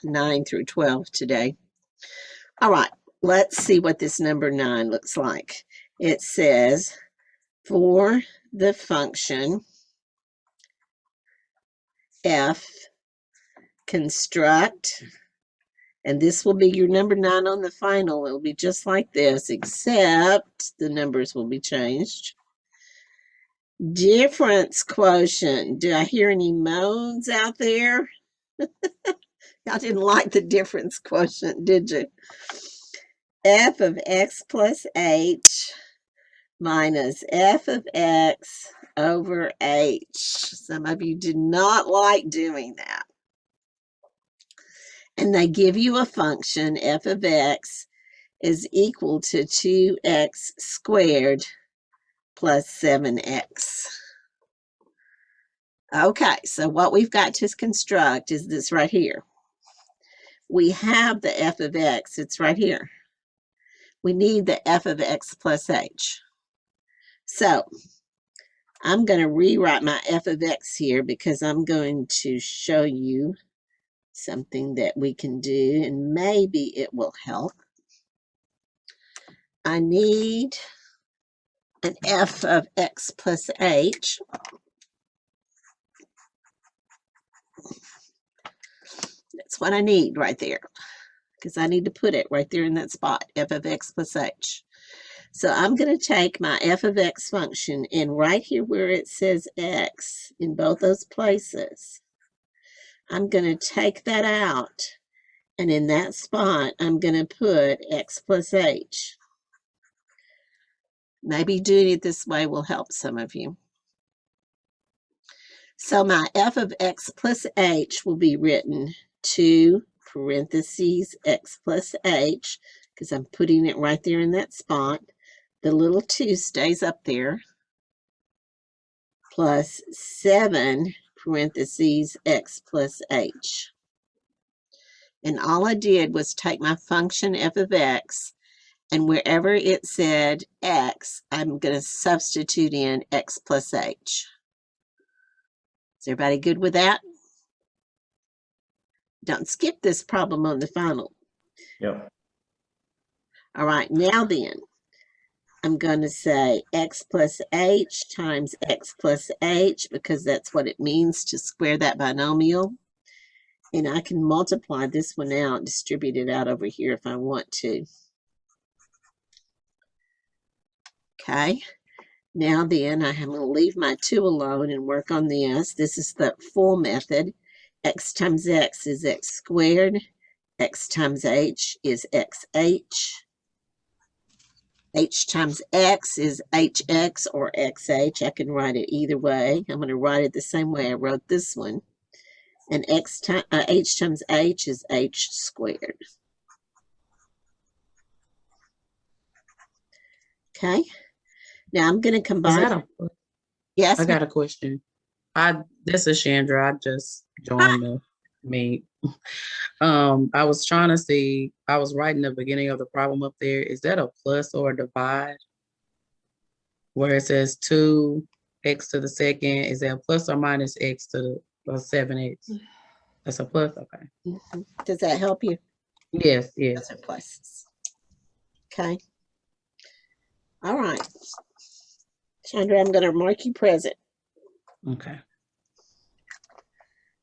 9 through 12 today. All right, let's see what this number 9 looks like. It says, for the function f, construct, and this will be your number 9 on the final. It'll be just like this, except the numbers will be changed. Difference quotient. Do I hear any moans out there? Y'all didn't like the difference quotient, did you? F of x plus h minus f of x over h. Some of you did not like doing that. And they give you a function, f of x is equal to 2x squared plus 7x. Okay, so what we've got to construct is this right here. We have the f of x, it's right here. We need the f of x plus h. So I'm going to rewrite my f of x here because I'm going to show you something that we can do, and maybe it will help. I need an f of x plus h. That's what I need right there, because I need to put it right there in that spot, f of x plus h. So I'm going to take my f of x function, and right here where it says x in both those places, I'm going to take that out, and in that spot, I'm going to put x plus h. Maybe doing it this way will help some of you. So my f of x plus h will be written 2 parentheses x plus h, because I'm putting it right there in that spot. The little 2 stays up there, plus 7 parentheses x plus h. And all I did was take my function f of x, and wherever it said x, I'm going to substitute in x plus h. Is everybody good with that? Don't skip this problem on the final. Yep. All right, now then, I'm going to say x plus h times x plus h, because that's what it means to square that binomial. And I can multiply this one out, distribute it out over here if I want to. Okay, now then, I'm going to leave my 2 alone and work on this. This is the full method. X times x is x squared. X times h is xh. H times x is hx or xh. I can write it either way. I'm going to write it the same way I wrote this one. And h times h is h squared. Okay. Now I'm going to combine. Yes. I got a question. This is Chandra. I just joined the meet. I was trying to see, I was writing the beginning of the problem up there. Is that a plus or a divide? Where it says 2x to the second, is that plus or minus x to the plus 7x? That's a plus, okay. Mm-hmm. Does that help you? Yes, yes. Those are pluses. Okay. All right. Chandra, I'm going to mark you present. Okay.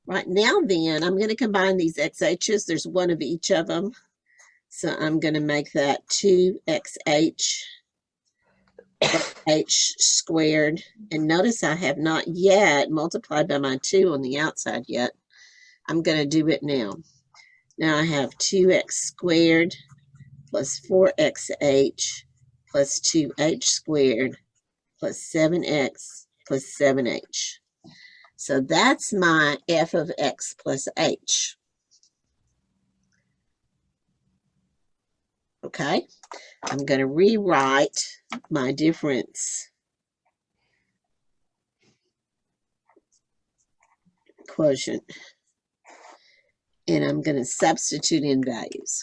Right now then, I'm going to combine these xh's. There's one of each of them. So I'm going to make that 2xh h squared. And notice I have not yet multiplied by my 2 on the outside yet. I'm going to do it now. Now I have 2x squared plus 4xh plus 2h squared plus 7x plus 7h. So that's my f of x plus h. Okay, I'm going to rewrite my difference quotient, and I'm going to substitute in values.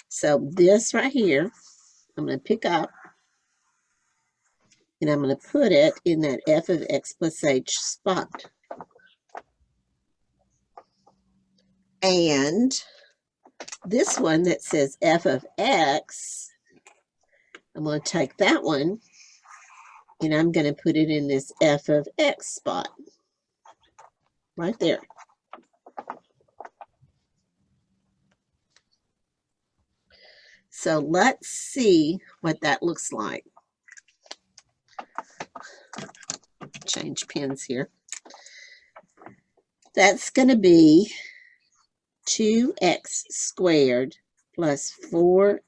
So this right here, I'm going to pick up, and I'm going to put it in that f of x plus h spot. And this one that says f of x, I'm going to take that one and I'm going to put it in this f of x spot right there. So let's see what that looks like. Change pens here. That's going to be 2x squared plus 4xh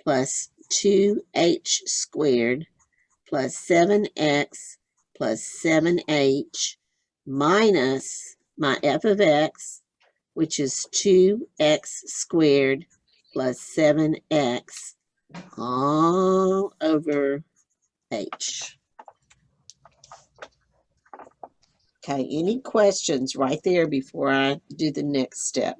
plus 2h squared plus 7x plus 7h minus my f of x, which is 2x squared plus 7x all over h. Okay, any questions right there before I do the next step?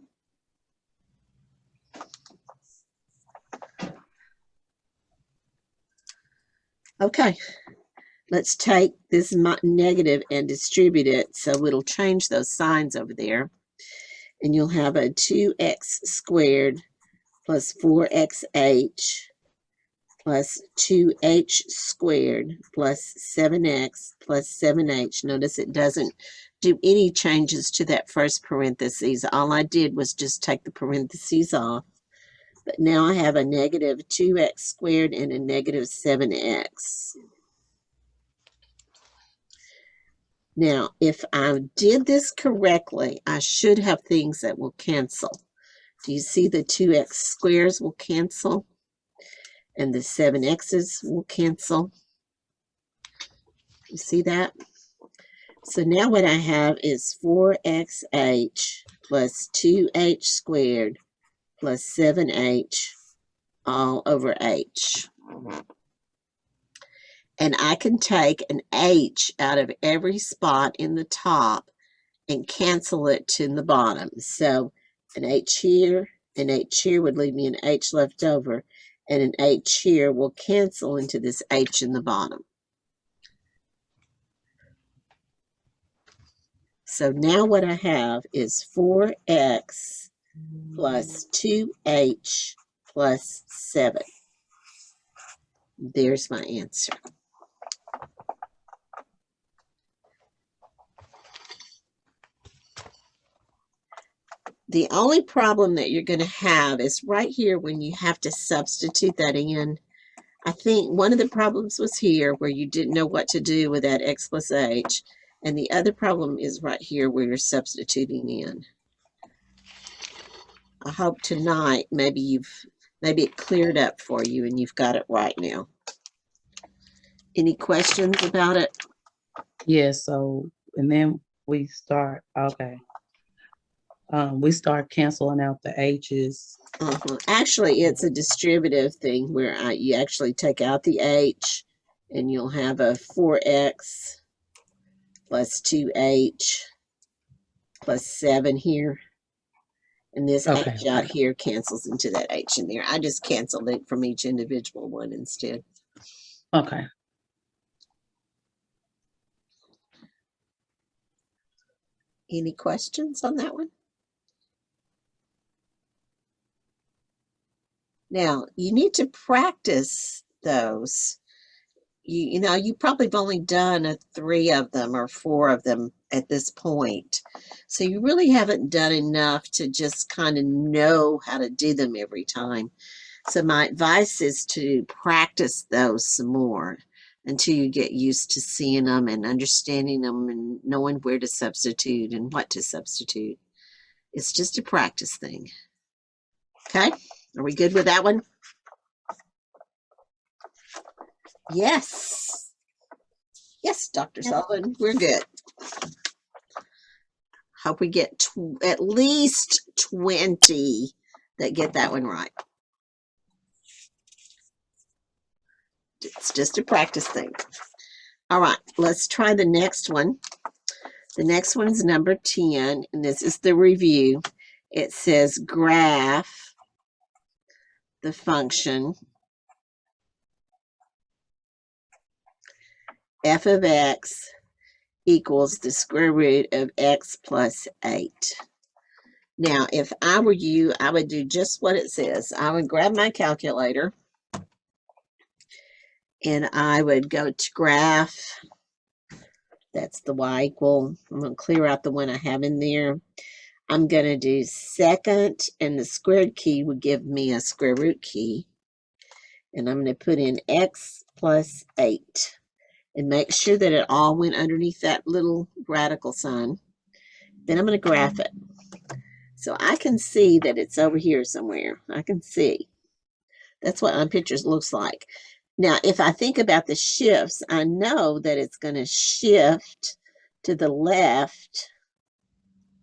Okay, let's take this negative and distribute it so it'll change those signs over there. And you'll have a 2x squared plus 4xh plus 2h squared plus 7x plus 7h. Notice it doesn't do any changes to that first parentheses. All I did was just take the parentheses off. But now I have a negative 2x squared and a negative 7x. Now, if I did this correctly, I should have things that will cancel. Do you see the 2x squares will cancel? And the 7x's will cancel. You see that? So now what I have is 4xh plus 2h squared plus 7h all over h. And I can take an h out of every spot in the top and cancel it to the bottom. So an h here would leave me an h left over, and an h here will cancel into this h in the bottom. So now what I have is 4x plus 2h plus 7. There's my answer. The only problem that you're going to have is right here when you have to substitute that in. I think one of the problems was here where you didn't know what to do with that x plus h. And the other problem is right here where you're substituting in. I hope tonight maybe it cleared up for you and you've got it right now. Any questions about it? Yeah, so, and then we start, okay. We start canceling out the H's. Actually, it's a distributive thing where you actually take out the H and you'll have a 4x plus 2h plus 7 here. And this Okay. H out here cancels into that H in there. I just canceled it from each individual one instead. Okay. Any questions on that one? Now, you need to practice those. You know, you probably have only done 3 of them or 4 of them at this point. So you really haven't done enough to just kind of know how to do them every time. So my advice is to practice those some more until you get used to seeing them and understanding them and knowing where to substitute and what to substitute. It's just a practice thing. Okay? Are we good with that one? Yes. Yes, Dr. Sullivan, we're good. Hope we get at least 20 that get that one right. It's just a practice thing. All right, let's try the next one. The next one's number 10, and this is the review. It says graph the function f of x equals the square root of x plus 8. Now, if I were you, I would do just what it says. I would grab my calculator and I would go to graph. That's the y equal. I'm going to clear out the one I have in there. I'm going to do second, and the squared key would give me a square root key. And I'm going to put in x plus 8 and make sure that it all went underneath that little radical sign. Then I'm going to graph it. So I can see that it's over here somewhere. I can see. That's what my pictures looks like. Now, if I think about the shifts, I know that it's going to shift to the left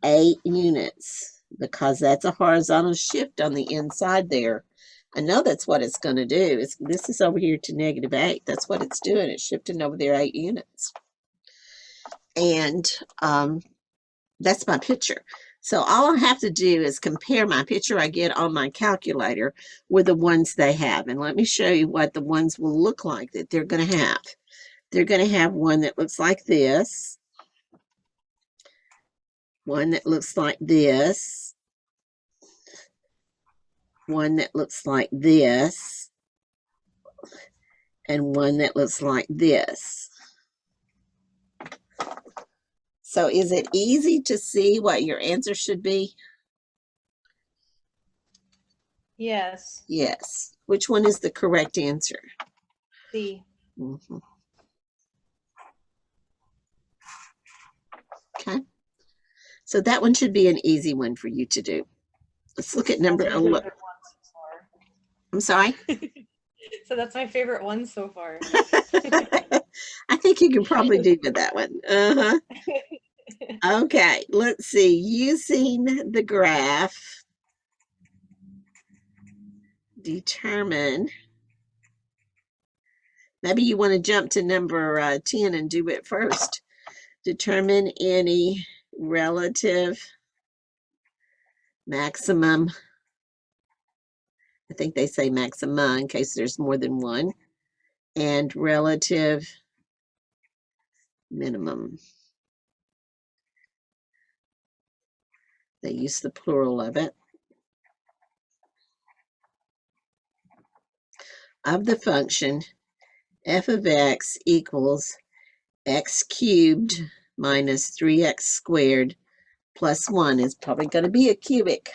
8 units because that's a horizontal shift on the inside there. I know that's what it's going to do. This is over here to -8. That's what it's doing. It's shifting over there 8 units. And that's my picture. So all I have to do is compare my picture I get on my calculator with the ones they have. And let me show you what the ones will look like that they're going to have. They're going to have one that looks like this, one that looks like this, one that looks like this, and one that looks like this. So is it easy to see what your answer should be? Yes. Yes. Which one is the correct answer? C. Mm-hmm. Okay. So that one should be an easy one for you to do. Let's look at number That's my 11. favorite one so far. I'm sorry? So that's my favorite one so far. I think you can probably do that one. Uh-huh. Okay, let's see. Using the graph, determine. Maybe you want to jump to number 10 and do it first. Determine any relative maximum. I think they say maxima in case there's more than one. And relative minimum. They use the plural of it. Of the function f of x equals x cubed minus 3x squared plus 1 is probably going to be a cubic.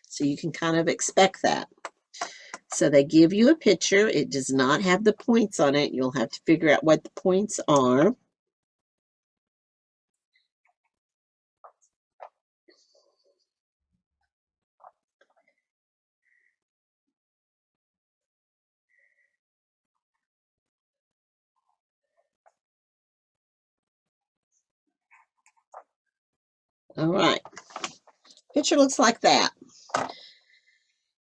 So you can kind of expect that. So they give you a picture. It does not have the points on it. You'll have to figure out what the points are. All right. Picture looks like that.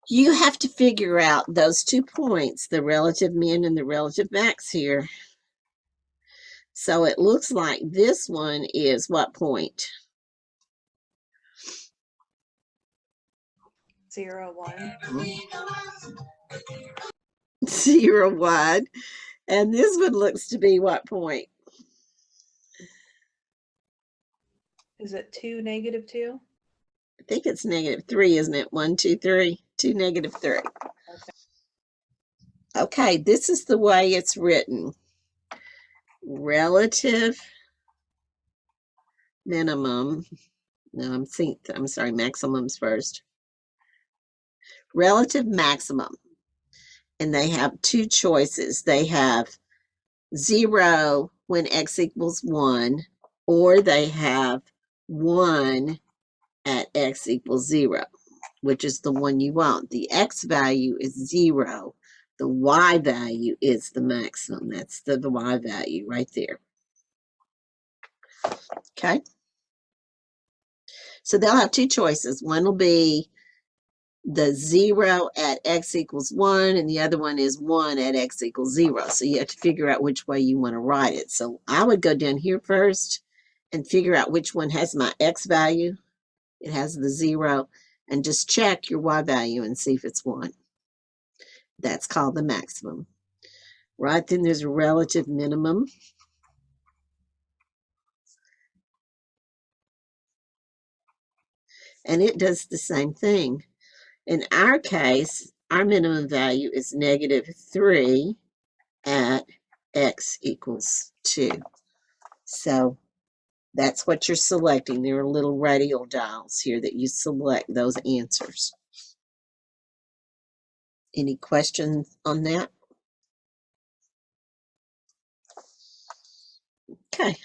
You have to figure out those 2 points, the relative min and the relative max here. So it looks like this one is what point? 0, 1. 0, 1. And this one looks to be what point? Is it 2, -2? I think it's -3, isn't it? 1, 2, 3. 2, -3. Okay, this is the way it's written. Relative minimum. No, I'm sorry, maximums first. Relative maximum. And they have 2 choices. They have 0 when x equals 1, or they have 1 at x equals 0, which is the one you want. The x value is 0. The y value is the maximum. That's the y value right there. Okay. So they'll have 2 choices. One will be the 0 at x equals 1, and the other one is 1 at x equals 0. So you have to figure out which way you want to write it. So I would go down here first and figure out which one has my x value. It has the 0, and just check your y value and see if it's 1. That's called the maximum. Right, then there's a relative minimum. and it does the same thing. In our case, our minimum value is -3 at x equals 2. So that's what you're selecting. There are little radial dials here that you select those answers. Any questions on that? Okay,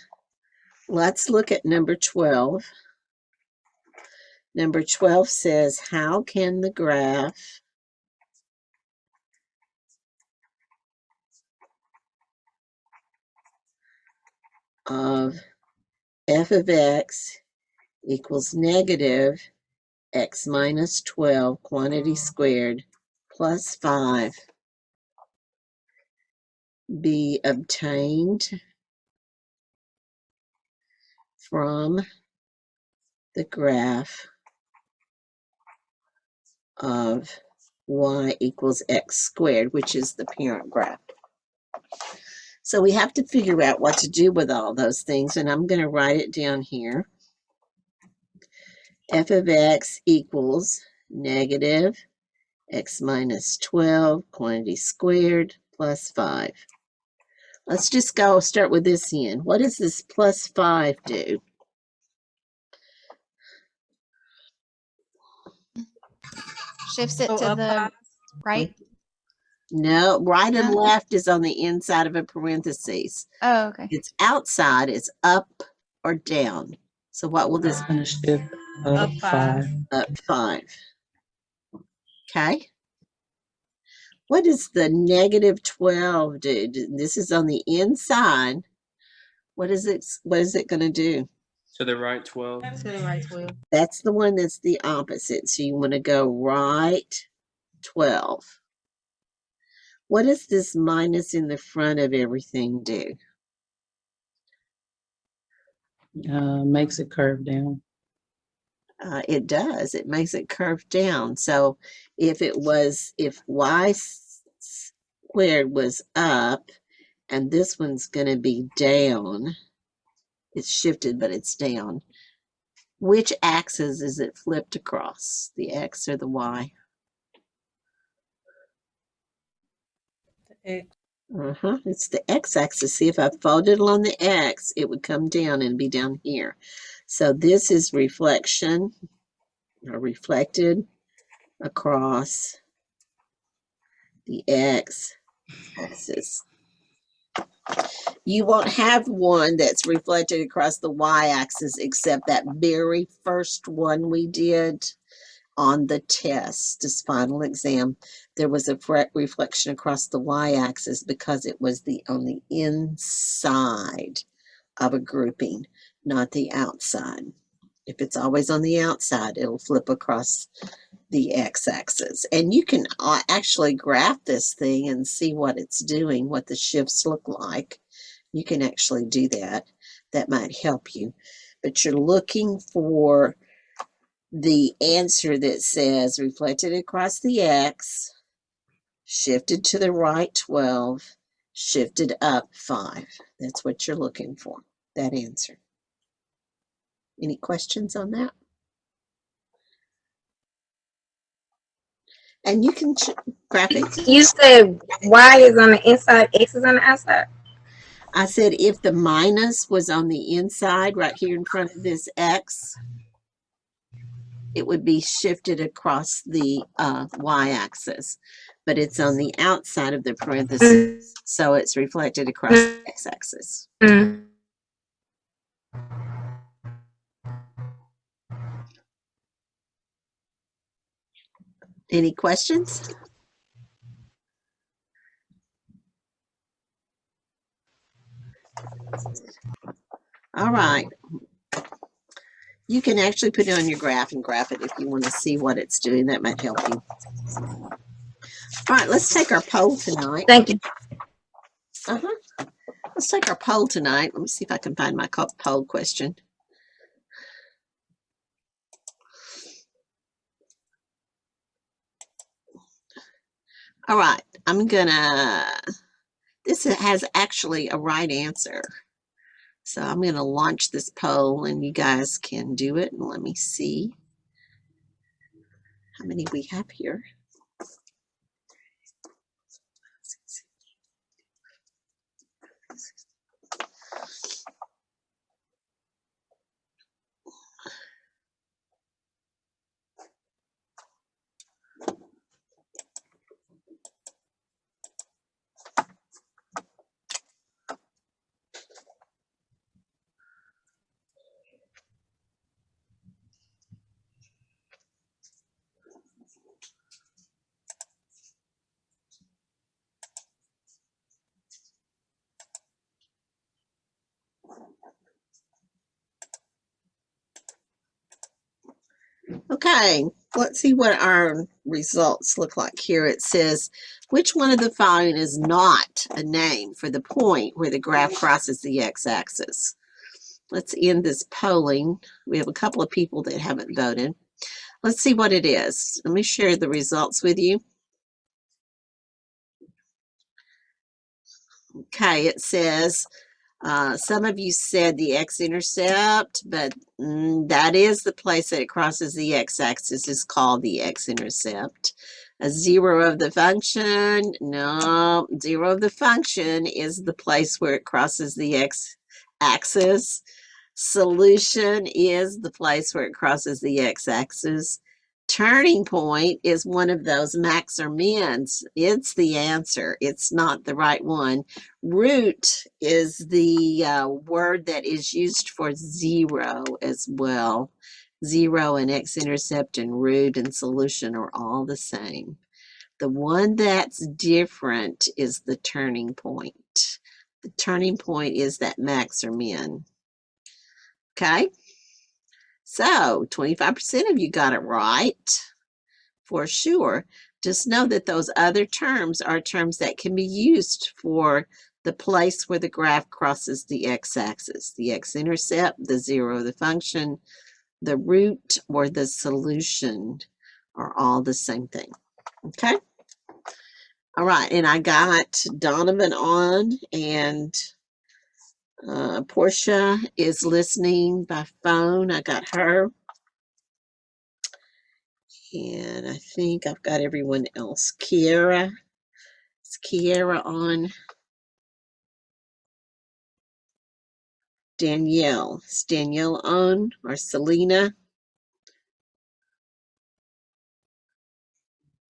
let's look at number 12. Number 12 says, how can the graph of f of x equals negative x minus 12 quantity squared plus 5 be obtained from the graph of y equals x squared, which is the parent graph. So we have to figure out what to do with all those things, and I'm going to write it down here. F of x equals negative x minus 12 quantity squared plus 5. Let's just go start with this end. What does this plus 5 do? Shifts it Oh, to up the five. right. No, right and No. left is on the inside of a parentheses. Oh, okay. It's outside, it's up or down. So what will this Gonna shift Up up 5. up 5? Okay. What does the -12 do? This is on the inside. What is it going to do? To the right 12. To the right 12. That's the one that's the opposite. So you want to go right 12. What does this minus in the front of everything do? Makes it curve down. It does. It makes it curve down. So if y squared was up and this one's going to be down, it's shifted, but it's down. Which axis is it flipped across? The x or the y? X. It's the x-axis. See, if I folded it on the x, it would come down and be down here. So this is reflection, or reflected across the x-axis. You won't have one that's reflected across the y-axis except that very first one we did on the test, this final exam. There was a reflection across the y-axis because it was on the inside of a grouping, not the outside. If it's always on the outside, it'll flip across the x-axis. And you can actually graph this thing and see what it's doing, what the shifts look like. You can actually do that. That might help you. But you're looking for the answer that says reflected across the x, shifted to the right 12, shifted up 5. That's what you're looking for, that answer. Any questions on that? And you can graph it. You said Y is on the inside, X is on the outside. I said if the minus was on the inside right here in front of this x, it would be shifted across the y-axis, but it's on the outside of the parentheses, so it's reflected across the x-axis. Any questions? All right. You can actually put it on your graph and graph it if you want to see what it's doing. That might help you. All right, let's take our poll tonight. Thank you. Let's take our poll tonight. Let me see if I can find my poll question. All right, this has actually a right answer. So I'm going to launch this poll and you guys can do it. And let me see how many we have here. Okay, let's see what our results look like here. It says, which one of the following is not a name for the point where the graph crosses the x-axis? Let's end this polling. We have a couple of people that haven't voted. Let's see what it is. Let me share the results with you. Okay, it says, some of you said the x-intercept, but that is the place that it crosses the x-axis is called the x-intercept. A zero of the function, no, zero of the function is the place where it crosses the x-axis. Solution is the place where it crosses the x-axis. Turning point is one of those max or mins. It's the answer. It's not the right one. Root is the word that is used for zero as well. Zero and x-intercept and root and solution are all the same. The one that's different is the turning point. The turning point is that max or min. Okay, so 25% of you got it right for sure. Just know that those other terms are terms that can be used for the place where the graph crosses the x-axis. The x-intercept, the zero of the function, the root, or the solution are all the same thing. Okay? All right, and I got Donovan on, and Portia is listening by phone. I got her. And I think I've got everyone else. Kiera. Is Kiera on? Danielle. Is Danielle on? Or Selena?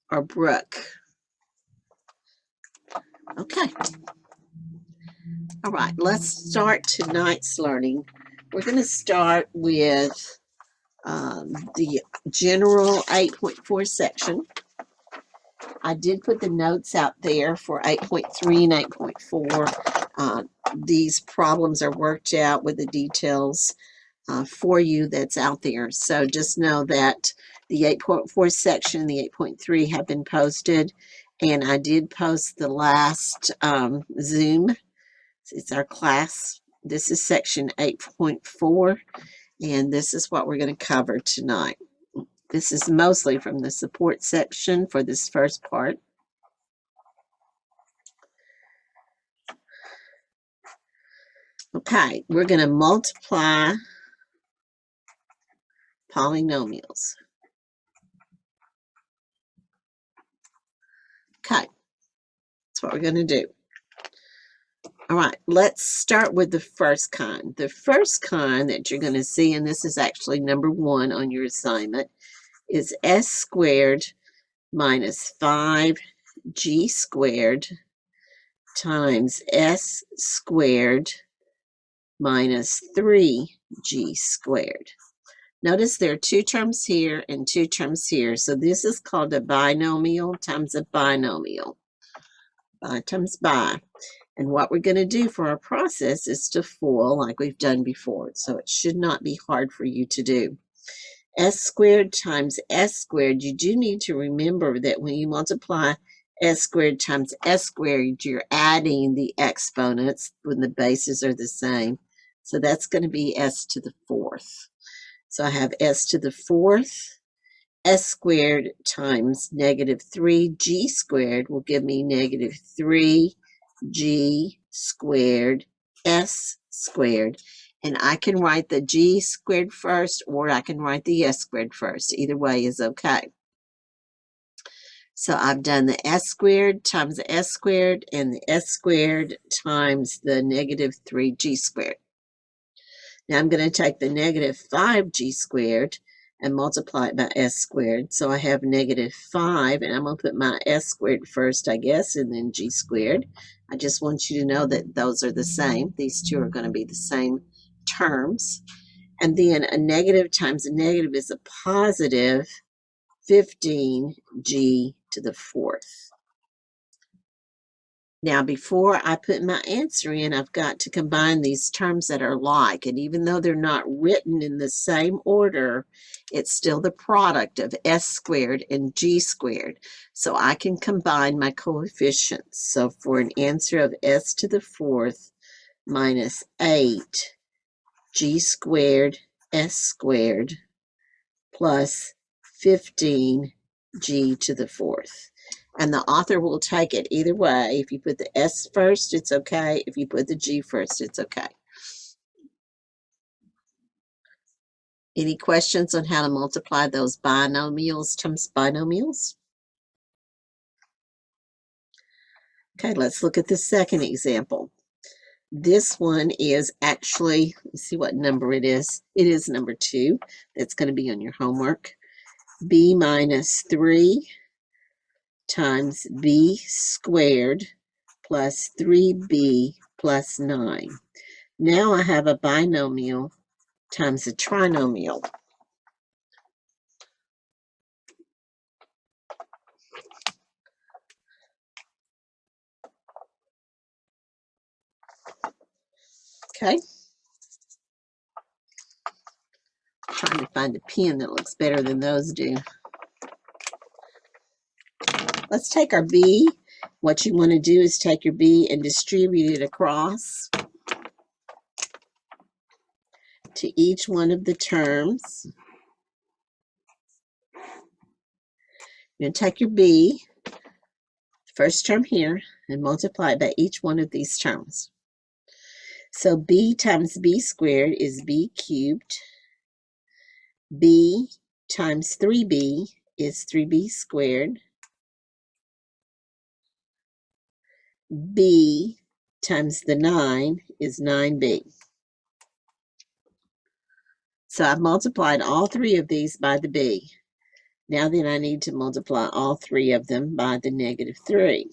Or Brooke? Okay. All right, let's start tonight's learning. We're going to start with the general 8.4 section. I did put the notes out there for 8.3 and 8.4. These problems are worked out with the details for you that's out there. So just know that the 8.4 section and the 8.3 have been posted. And I did post the last Zoom. It's our class. This is section 8.4. And this is what we're going to cover tonight. This is mostly from the support section for this first part. Okay, we're going to multiply polynomials. Okay, that's what we're going to do. All right, let's start with the first kind. The first kind that you're going to see, and this is actually number 1 on your assignment, is s squared minus 5g squared times s squared minus 3g squared. Notice there are 2 terms here and 2 terms here. So this is called a binomial times a binomial. Bi times bi. And what we're going to do for our process is to FOIL like we've done before. So it should not be hard for you to do. S squared times S squared, you do need to remember that when you multiply S squared times S squared, you're adding the exponents when the bases are the same. So that's going to be S to the 4th. So I have S to the 4th. S squared times negative 3G squared will give me negative 3G squared S squared. And I can write the G squared first, or I can write the S squared first. Either way is okay. So I've done the s squared times the s squared and the s squared times the negative 3g squared. Now I'm going to take the negative 5g squared and multiply it by s squared. So I have negative 5, and I'm going to put my s squared first, I guess, and then g squared. I just want you to know that those are the same. These two are going to be the same terms. And then a negative times a negative is a positive 15g to the fourth. Now, before I put my answer in, I've got to combine these terms that are like, and even though they're not written in the same order, it's still the product of s squared and g squared. So I can combine my coefficients. So for an answer of s to the fourth minus 8 g squared s squared plus 15 g to the fourth. And the author will take it either way. If you put the s first, it's okay. If you put the g first, it's okay. Any questions on how to multiply those binomials times binomials? Okay, let's look at the second example. This one is actually, let's see what number it is. It is number 2. That's going to be on your homework. B minus 3 times b squared plus 3b plus 9. Now I have a binomial times a trinomial. Okay. Trying to find a pen that looks better than those do. Let's take our b. What you want to do is take your b and distribute it across to each one of the terms. You're going to take your b, first term here, and multiply it by each one of these terms. So b times b squared is b cubed. B times 3b is 3b squared. B times the 9 is 9b. So I've multiplied all 3 of these by the b. Now then I need to multiply all 3 of them by the negative 3.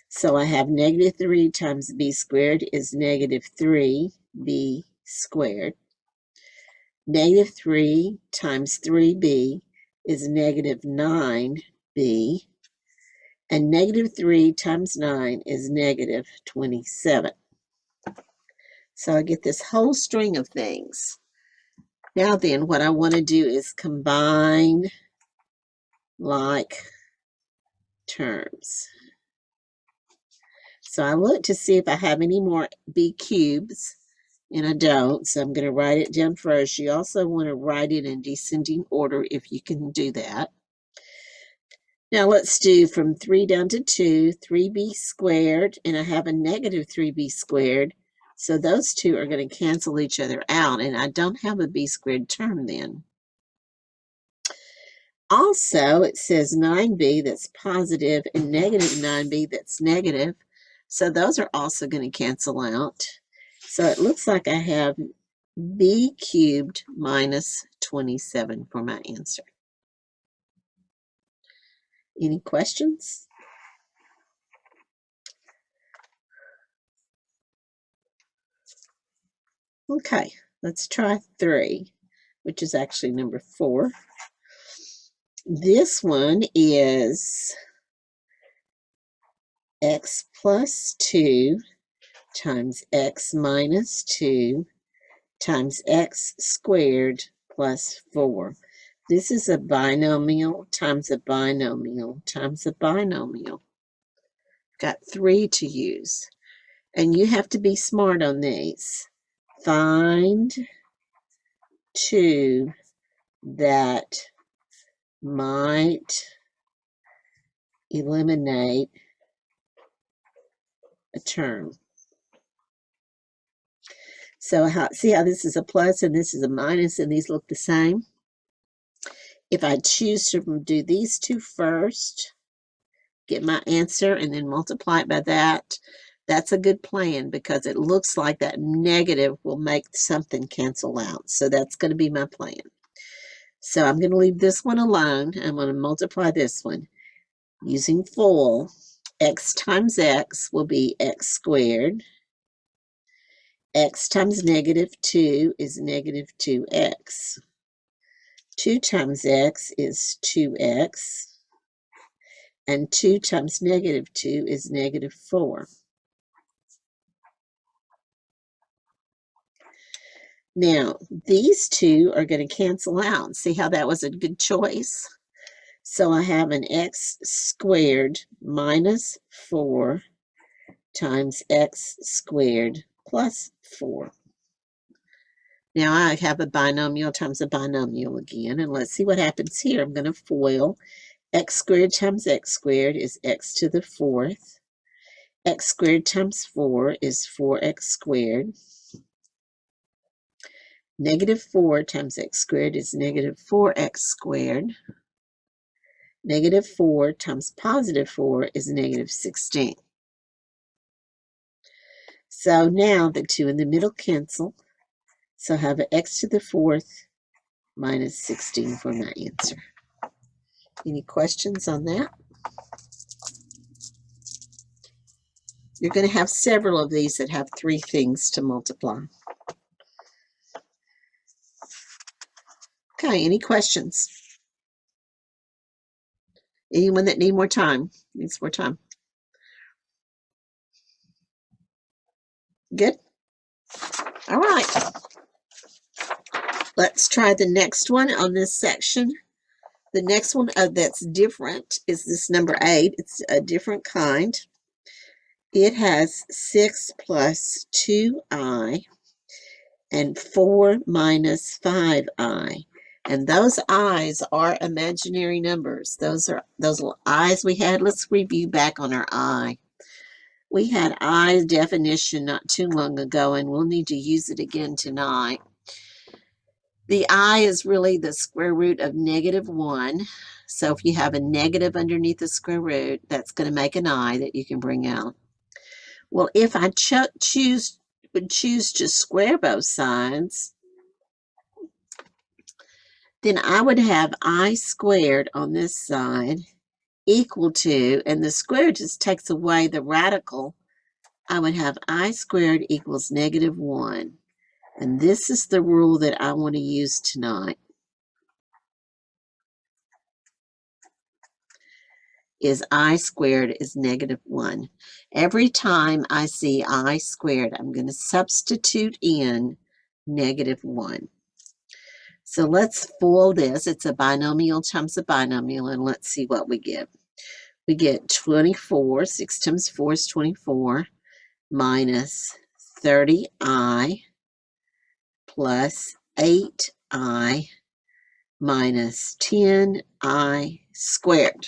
So I have negative 3 times b squared is negative 3b squared. Negative 3 times 3b is negative 9b. And negative 3 times 9 is negative 27. So I get this whole string of things. Now then, what I want to do is combine like terms. So I look to see if I have any more b cubes, and I don't, so I'm going to write it down first. You also want to write it in descending order if you can do that. Now let's do from 3 down to 2, 3b squared, and I have a negative 3b squared. So those two are going to cancel each other out, and I don't have a b squared term then. Also, it says 9b that's positive and negative 9b that's negative. So those are also going to cancel out. So it looks like I have b cubed minus 27 for my answer. Any questions? Okay, let's try 3, which is actually number 4. This one is x plus 2 times x minus 2 times x squared plus 4. This is a binomial times a binomial times a binomial. Got 3 to use. And you have to be smart on these. Find 2 that might eliminate a term. So see how this is a plus and this is a minus and these look the same? if I choose to do these two first, get my answer, and then multiply it by that, that's a good plan because it looks like that negative will make something cancel out. So that's going to be my plan. So I'm going to leave this one alone. I'm going to multiply this one using FOIL. X times x will be x squared. X times -2 is -2x. 2 times x is 2x. And 2 times -2 is -4. Now, these two are going to cancel out. See how that was a good choice? So I have an x squared minus 4 times x squared plus 4. Now I have a binomial times a binomial again, and let's see what happens here. I'm going to FOIL. X squared times x squared is x to the 4th. X squared times 4 is 4x squared. -4 times x squared is -4x squared. -4 times +4 is -16. So now the 2 in the middle cancel. So I have an x to the 4th minus 16 for my answer. Any questions on that? You're going to have several of these that have 3 things to multiply. Okay, any questions? Anyone that needs more time? Good? All right. Let's try the next one on this section. The next one that's different is this number 8. It's a different kind. It has 6 plus 2i and 4 minus 5i. And those i's are imaginary numbers. Those are those little i's we had. Let's review back on our I. We had I definition not too long ago, and we'll need to use it again tonight. The I is really the square root of -1. So if you have a negative underneath the square root, that's going to make an I that you can bring out. Well, if I choose to square both sides, then I would have I squared on this side equal to, and the square just takes away the radical, I would have I squared equals -1. And this is the rule that I want to use tonight. Is I squared is -1. Every time I see I squared, I'm going to substitute in -1. So let's FOIL this. It's a binomial times a binomial, and let's see what we get. We get 24, 6 times 4 is 24, minus 30i plus 8i minus 10i squared.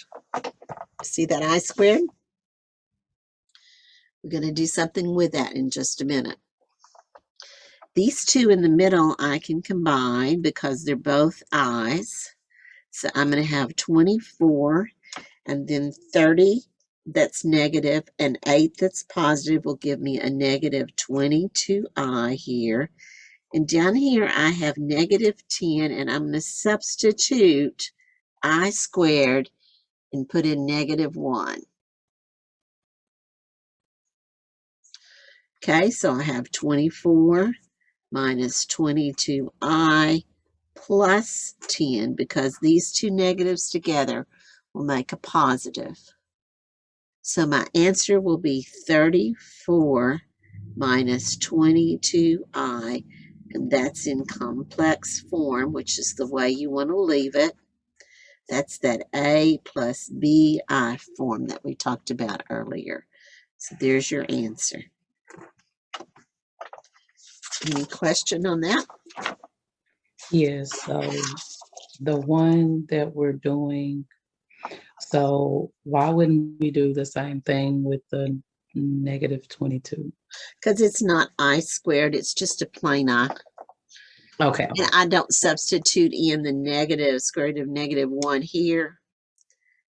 See that I squared? We're going to do something with that in just a minute. These two in the middle I can combine because they're both i's. So I'm going to have 24 and then 30 that's negative and 8 that's positive will give me a negative 22i here. And down here I have -10, and I'm going to substitute I squared and put in -1. Okay, so I have 24 minus 22i plus 10, because these two negatives together will make a positive. So my answer will be 34 minus 22i, and that's in complex form, which is the way you want to leave it. That's that a plus bi form that we talked about earlier. So there's your answer. Any question on that? Yes, so the one that we're doing, so why wouldn't we do the same thing with the -22? Because it's not I squared, it's just a plain I. Okay. And I don't substitute in the negative square root of -1 here.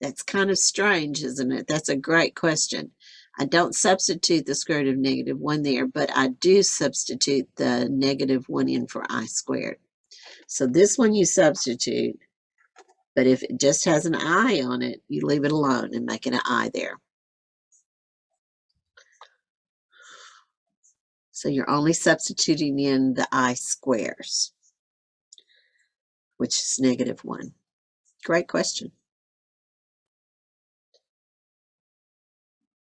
That's kind of strange, isn't it? That's a great question. I don't substitute the square root of -1 there, but I do substitute the -1 in for I squared. So this one you substitute, but if it just has an I on it, you leave it alone and make it an I there. So you're only substituting in the I squares, which is -1. Great question.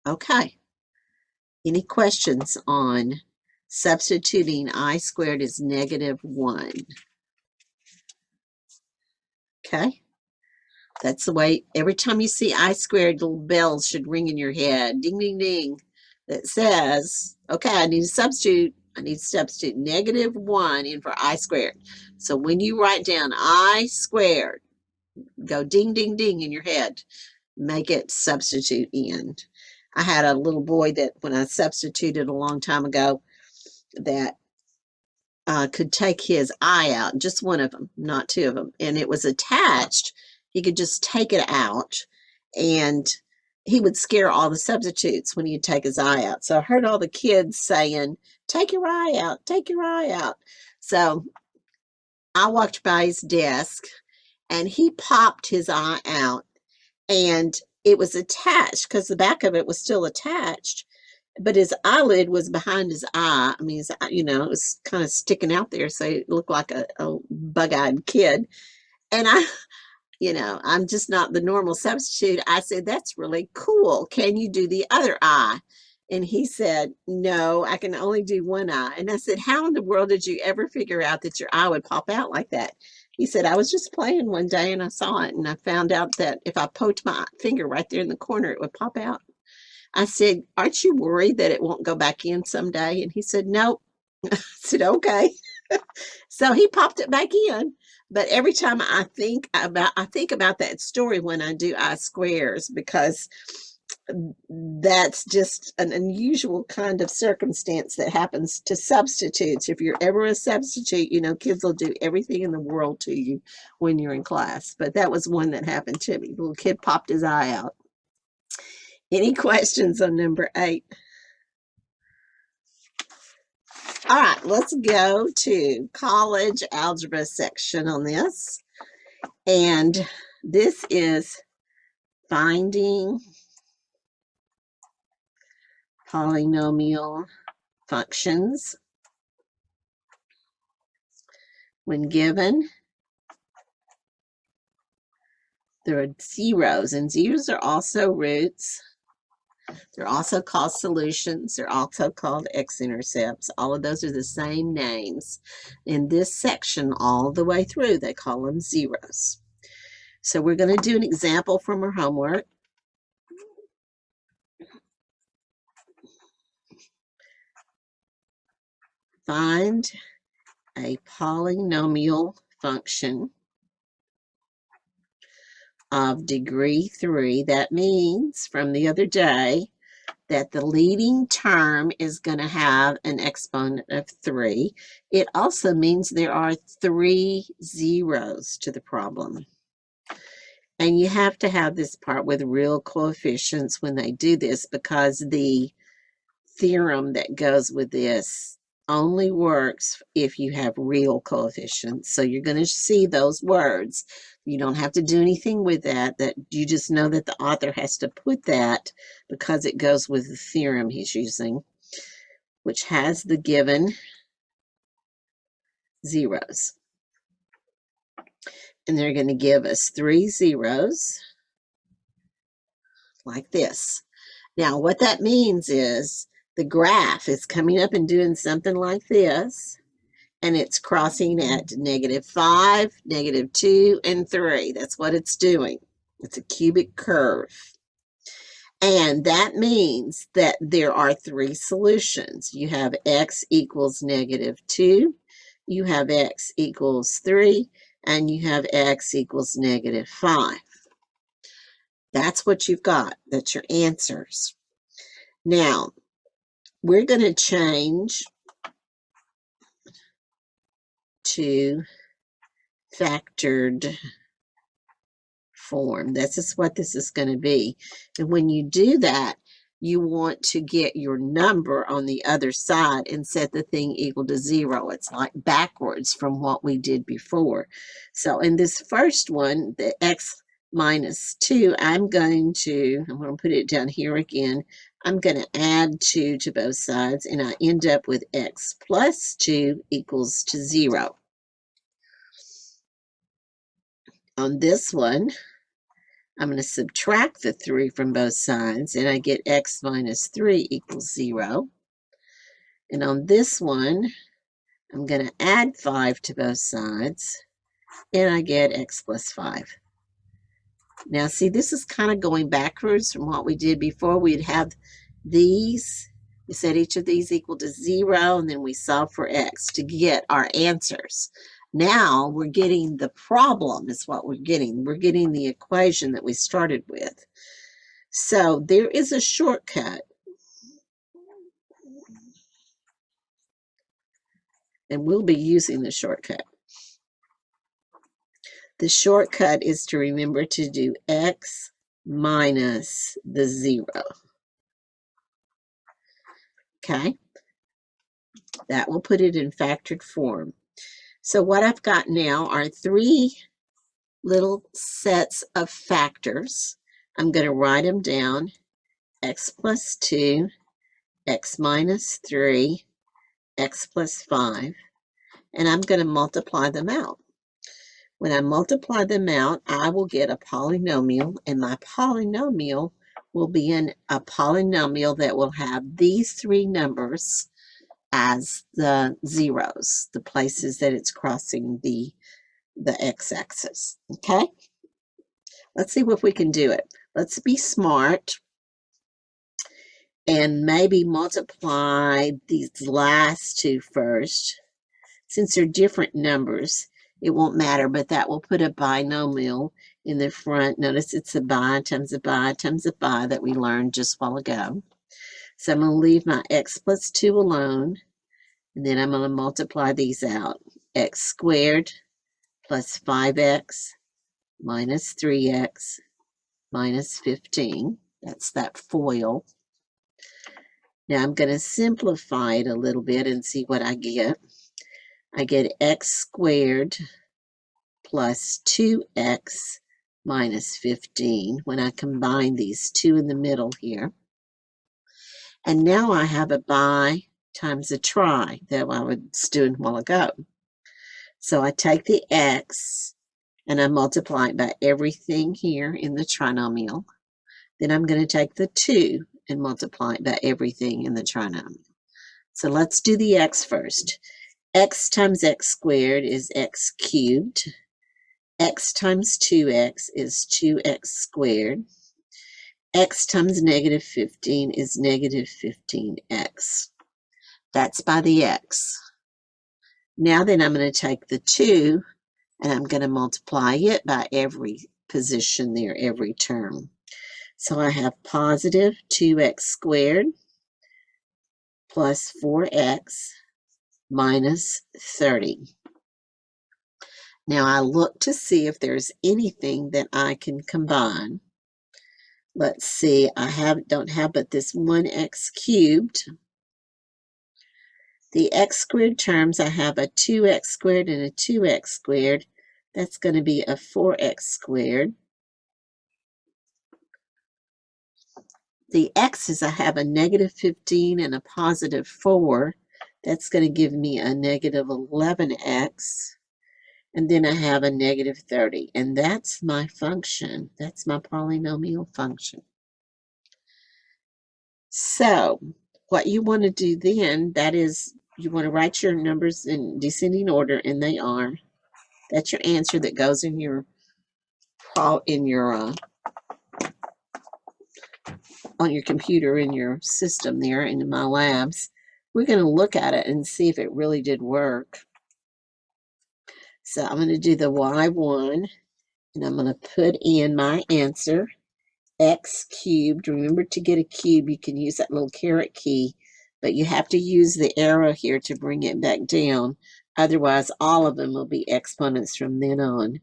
Okay. Any questions on substituting I squared as -1? Okay. That's the way, every time you see I squared, little bells should ring in your head. Ding, ding, ding. That says, okay, I need to substitute -1 in for I squared. So when you write down I squared, go ding, ding, ding in your head. Make it substitute in. I had a little boy that when I substituted a long time ago that could take his eye out, just one of them, not two of them, and it was attached. He could just take it out, and he would scare all the substitutes when he'd take his eye out. So I heard all the kids saying, "Take your eye out, take your eye out." So I walked by his desk, and he popped his eye out, and it was attached because the back of it was still attached, but his eyelid was behind his eye. I mean, it was kind of sticking out there, so it looked like a bug-eyed kid. And I'm just not the normal substitute. I said, "That's really cool. Can you do the other eye?" And he said, "No, I can only do one eye." And I said, "How in the world did you ever figure out that your eye would pop out like that?" He said, "I was just playing one day and I saw it, and I found out that if I poked my finger right there in the corner, it would pop out." I said, "Aren't you worried that it won't go back in someday?" And he said, "Nope." I said, "Okay." So he popped it back in. But every time I think about that story when I do I squares, because that's just an unusual kind of circumstance that happens to substitutes. If you're ever a substitute, kids will do everything in the world to you when you're in class. But that was one that happened to me. The little kid popped his eye out. Any questions on number 8? All right, let's go to college algebra section on this. And this is finding polynomial functions when given. There are zeros, and zeros are also roots. They're also called solutions. They're also called x-intercepts. All of those are the same names. In this section, all the way through, they call them zeros. So we're going to do an example from our homework. Find a polynomial function of degree 3. That means from the other day that the leading term is going to have an exponent of 3. It also means there are 3 zeros to the problem. And you have to have this part with real coefficients when they do this, because the theorem that goes with this only works if you have real coefficients. So you're going to see those words. You don't have to do anything with that. That you just know that the author has to put that because it goes with the theorem he's using, which has the given zeros. And they're going to give us 3 zeros like this. Now, what that means is the graph is coming up and doing something like this, and it's crossing at -5, -2, and 3. That's what it's doing. It's a cubic curve. And that means that there are 3 solutions. You have x equals -2, you have x equals 3, and you have x equals -5. That's what you've got. That's your answers. Now, we're going to change to factored form. This is what this is going to be. And when you do that, you want to get your number on the other side and set the thing equal to 0. It's like backwards from what we did before. So in this first one, the x minus 2, I'm going to put it down here again. I'm going to add 2 to both sides, and I end up with x plus 2 equals to 0. On this one, I'm going to subtract the 3 from both sides, and I get x minus 3 equals 0. And on this one, I'm going to add 5 to both sides, and I get x plus 5. Now, see, this is kind of going backwards from what we did before. We'd have these. We set each of these equal to 0, and then we solve for x to get our answers. Now we're getting the problem is what we're getting. We're getting the equation that we started with. So there is a shortcut. And we'll be using the shortcut. The shortcut is to remember to do x minus the 0. Okay? That will put it in factored form. So what I've got now are 3 little sets of factors. I'm going to write them down. X plus 2, x minus 3, x plus 5. And I'm going to multiply them out. When I multiply them out, I will get a polynomial, and my polynomial will be a polynomial that will have these 3 numbers as the zeros, the places that it's crossing the x-axis. Okay? Let's see if we can do it. Let's be smart and maybe multiply these last 2 first. Since they're different numbers, it won't matter, but that will put a binomial in the front. Notice it's a bi times a bi times a bi that we learned just a while ago. So I'm going to leave my x plus 2 alone, and then I'm going to multiply these out. X squared plus 5x minus 3x minus 15. That's that FOIL. Now I'm going to simplify it a little bit and see what I get. I get x squared plus 2x minus 15 when I combine these 2 in the middle here. And now I have a bi times a tri that I was doing a while ago. So I take the x and I multiply it by everything here in the trinomial. Then I'm going to take the 2 and multiply it by everything in the trinomial. So let's do the x first. X times x squared is x cubed. X times 2x is 2x squared. X times negative 15 is negative 15x. That's by the x. Now then I'm going to take the 2 and I'm going to multiply it by every position there, every term. So I have positive 2x squared plus 4x minus 30. Now I look to see if there's anything that I can combine. Let's see, I don't have but this 1x cubed. The x squared terms, I have a 2x squared and a 2x squared. That's going to be a 4x squared. The x's, I have a negative 15 and a positive 4. That's going to give me a negative 11x. And then I have a negative 30. And that's my function. That's my polynomial function. So what you want to do then, that is, you want to write your numbers in descending order, and they are. That's your answer that goes in your on your computer in your system there in my labs. We're going to look at it and see if it really did work. So I'm going to do the y1, and I'm going to put in my answer, x cubed. Remember, to get a cube, you can use that little caret key, but you have to use the arrow here to bring it back down. Otherwise, all of them will be exponents from then on.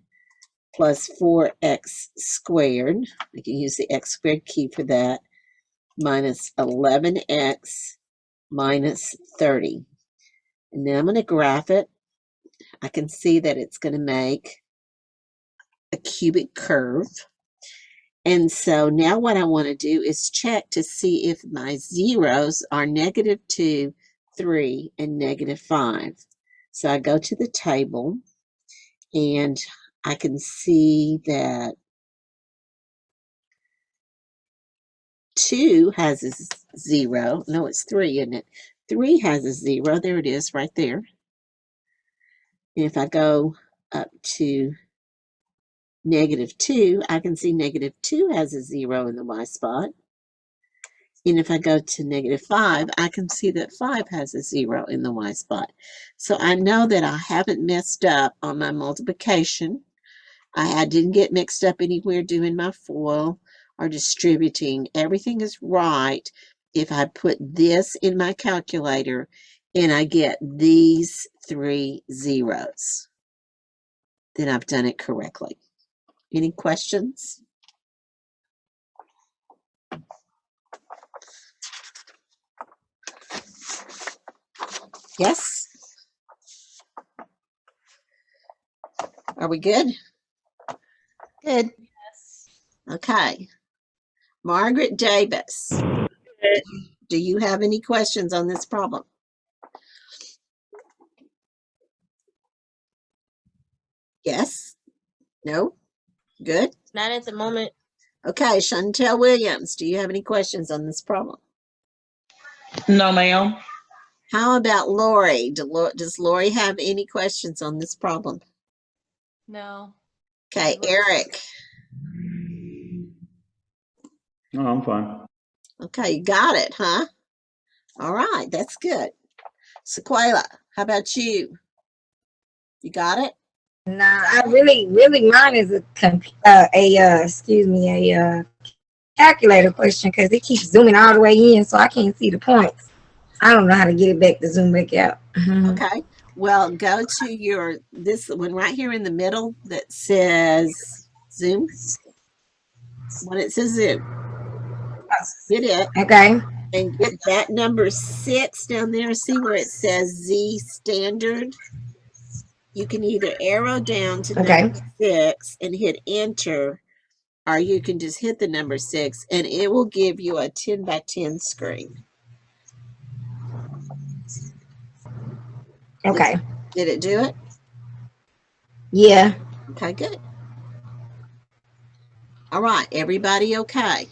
Plus 4x squared. We can use the x squared key for that. Minus 11x minus 30. And now I'm going to graph it. I can see that it's going to make a cubic curve. And so now what I want to do is check to see if my zeros are -2, 3, and -5. So I go to the table and I can see that 2 has a 0. No, it's 3, isn't it? 3 has a 0. There it is right there. And if I go up to -2, I can see -2 has a 0 in the y spot. And if I go to -5, I can see that 5 has a 0 in the y spot. So I know that I haven't messed up on my multiplication. I didn't get mixed up anywhere doing my FOIL or distributing. Everything is right if I put this in my calculator and I get these 3 zeros. Then I've done it correctly. Any questions? Yes? Are we good? Good. Yes. Okay. Margaret Davis, do you have any questions on this problem? Yes? No? Good? Not at the moment. Okay, Chantel Williams, do you have any questions on this problem? No, ma'am. How about Lori? Does Lori have any questions on this problem? No. Okay, Eric. No, I'm fine. Okay, you got it, huh? All right, that's good. Sequela, how about you? You got it? No, I really mine is a calculator question because it keeps zooming all the way in, so I can't see the points. I don't know how to get it back to zoom back out. Okay. Well, go to this one right here in the middle that says Zoom. When it says Zoom, hit it. Okay. And get that number 6 down there. See where it says Z standard? You can either arrow down to number 6 and hit enter, or you can just hit the number 6 and it will give you a 10 by 10 screen. Okay. Did it do it? Yeah. Okay, good. All right, everybody okay?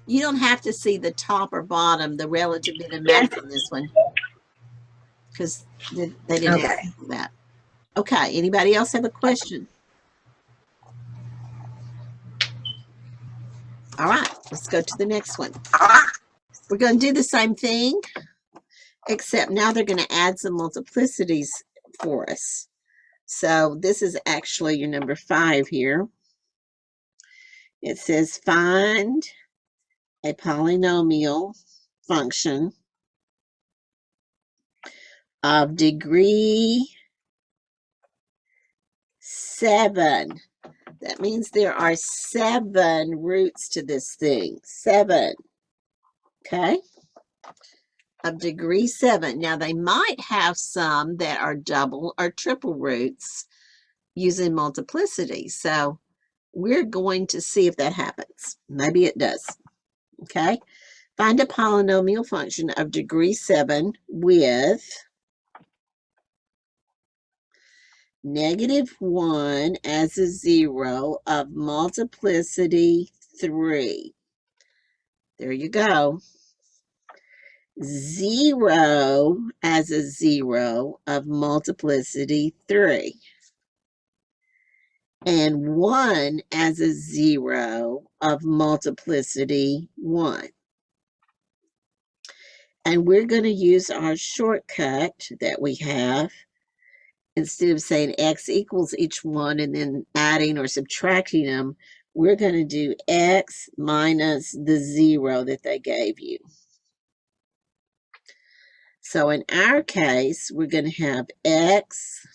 You don't have to see the top or bottom, the relative bit of math on this one, because they didn't ask that. Okay, anybody else have a question? All right, let's go to the next one. We're going to do the same thing, except now they're going to add some multiplicities for us. So this is actually your number 5 here. It says find a polynomial function of degree 7. That means there are 7 roots to this thing. 7. Okay? Of degree 7. Now, they might have some that are double or triple roots using multiplicity. So, we're going to see if that happens. Maybe it does. Okay? Find a polynomial function of degree 7 with -1 as a 0 of multiplicity 3. There you go. 0 as a 0 of multiplicity 3. And 1 as a 0 of multiplicity 1. And we're going to use our shortcut that we have. Instead of saying x equals each one and then adding or subtracting them, we're going to do x minus the 0 that they gave you. So in our case, we're going to have x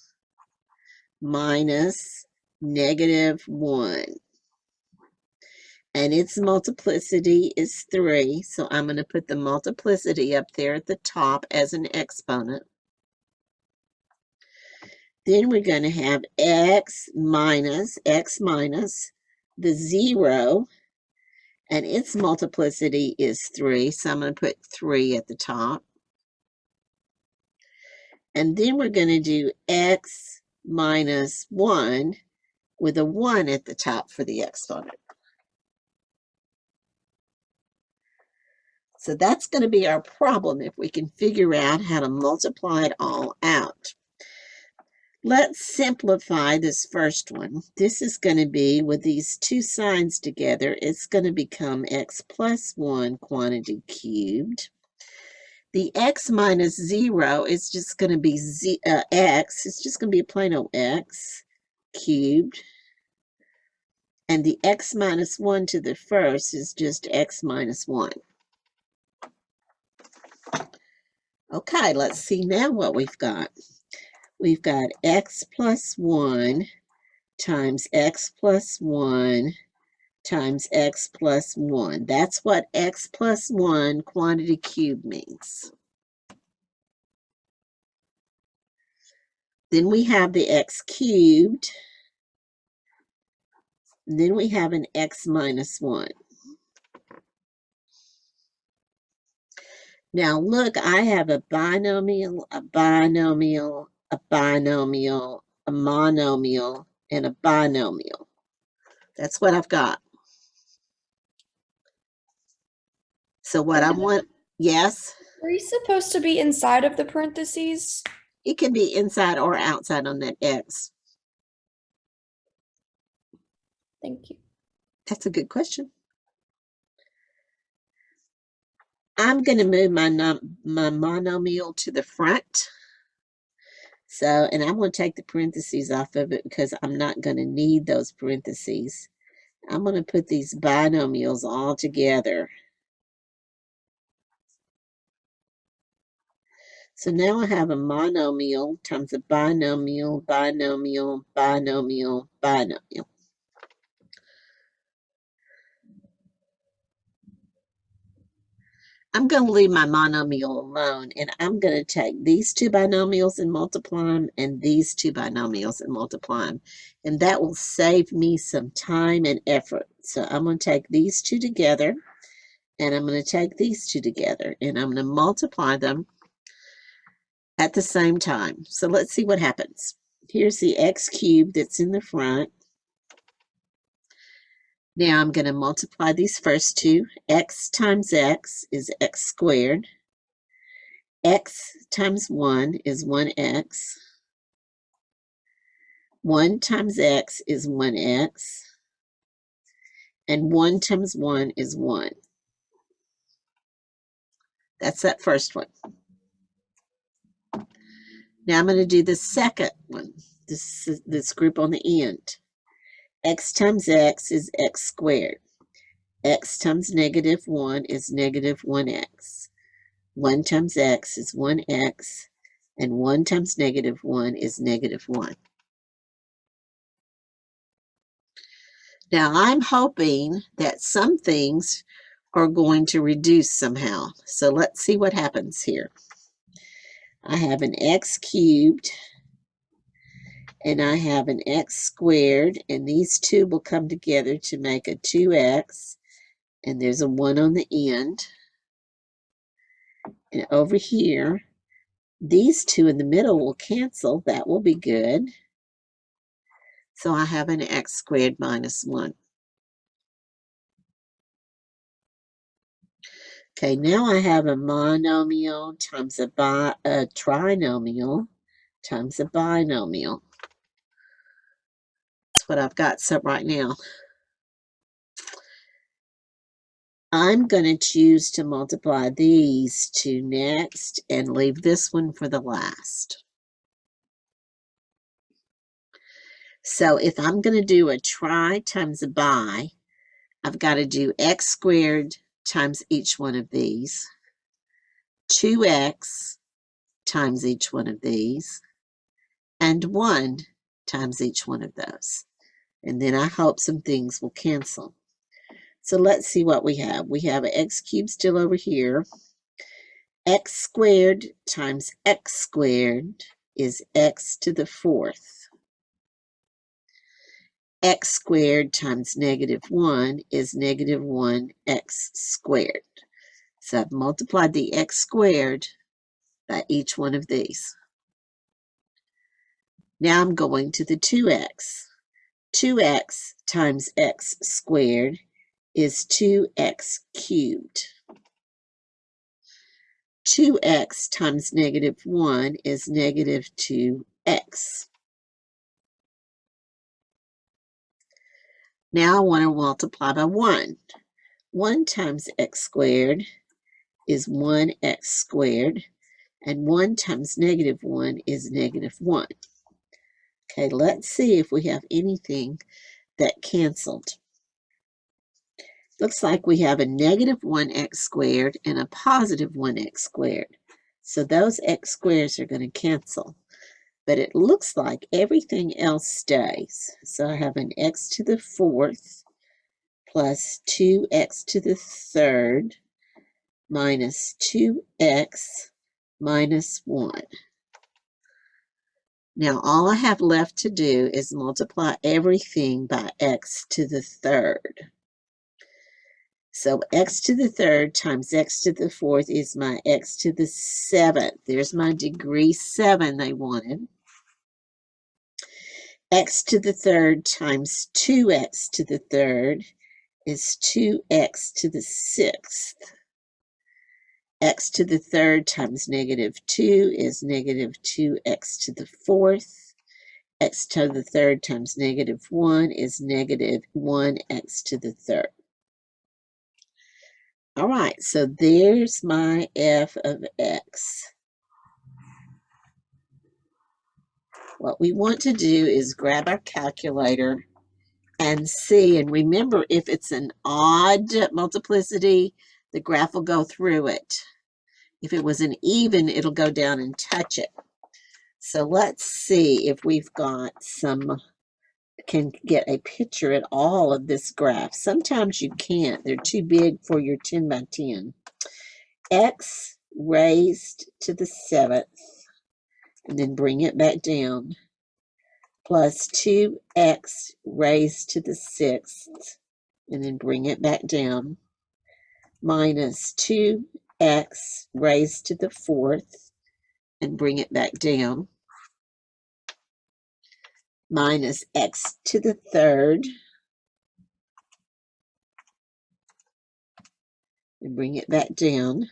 minus -1. And its multiplicity is 3. So I'm going to put the multiplicity up there at the top as an exponent. Then we're going to have x minus the 0. And its multiplicity is 3. So I'm going to put 3 at the top. And then we're going to do x minus 1 with a 1 at the top for the exponent. So that's going to be our problem if we can figure out how to multiply it all out. Let's simplify this first one. This is going to be, with these two signs together, it's going to become x plus 1 quantity cubed. The x minus 0 is just going to be x. It's just going to be a plain old x cubed. And the x minus 1 to the first is just x minus 1. Okay, let's see now what we've got. We've got x plus 1 times x plus 1 times x plus 1. That's what x plus 1 quantity cubed means. Then we have the x cubed. And then we have an x minus 1. Now look, I have a binomial, a binomial, a binomial, a monomial, and a binomial. That's what I've got. So what I want, yes? Are you supposed to be inside of the parentheses? It can be inside or outside on that x. Thank you. That's a good question. I'm going to move my monomial to the front. So, and I'm going to take the parentheses off of it because I'm not going to need those parentheses. I'm going to put these binomials all together. So now I have a monomial times a binomial, binomial, binomial, binomial. I'm going to leave my monomial alone, and I'm going to take these two binomials and multiply them, and these two binomials and multiply them. And that will save me some time and effort. So I'm going to take these two together, and I'm going to take these two together, and I'm going to multiply them at the same time. So let's see what happens. Here's the x cubed that's in the front. Now I'm going to multiply these first two. X times x is x squared. X times 1 is 1x. 1 times x is 1x. And 1 times 1 is 1. That's that first one. Now I'm going to do the second one, this group on the end. X times x is x squared. X times -1 is -1x. 1 times x is 1x. And 1 times -1 is -1. Now I'm hoping that some things are going to reduce somehow. So let's see what happens here. I have an x cubed. And I have an x squared, and these two will come together to make a 2x, and there's a 1 on the end. And over here, these two in the middle will cancel. That will be good. So I have an x squared minus 1. Okay, now I have a monomial times a trinomial times a binomial. What I've got set right now. I'm going to choose to multiply these two next and leave this one for the last. So if I'm going to do a try times a bi, I've got to do x squared times each one of these. 2x times each one of these, and 1 times each one of those. And then I hope some things will cancel. So let's see what we have. We have an x cubed still over here. X squared times x squared is x to the 4th. X squared times -1 is -1x squared. So I've multiplied the x squared by each one of these. Now I'm going to the 2x. 2x times x squared is 2x cubed. 2x times -1 is -2x. Now I want to multiply by 1. 1 times x squared is 1x squared, and 1 times -1 is -1. Okay, let's see if we have anything that canceled. Looks like we have a -1x squared and a +1x squared. So those x squares are going to cancel. But it looks like everything else stays. So I have an x to the 4th plus 2x to the 3rd minus 2x minus 1. Now all I have left to do is multiply everything by x to the 3rd. So x to the 3rd times x to the 4th is my x to the 7th. There's my degree 7 they wanted. X to the 3rd times 2x to the 3rd is 2x to the 6th. X to the 3rd times -2 is -2x to the 4th. X to the 3rd times -1 is -1x to the 3rd. All right, so there's my f of x. What we want to do is grab our calculator and see, and remember, if it's an odd multiplicity, the graph will go through it. If it was an even, it'll go down and touch it. So let's see if we've got can get a picture at all of this graph. Sometimes you can't. They're too big for your 10 by 10. X raised to the 7th, and then bring it back down, plus 2x raised to the 6th, and then bring it back down, minus 2x raised to the 4th, and bring it back down, minus x to the 3rd, and bring it back down,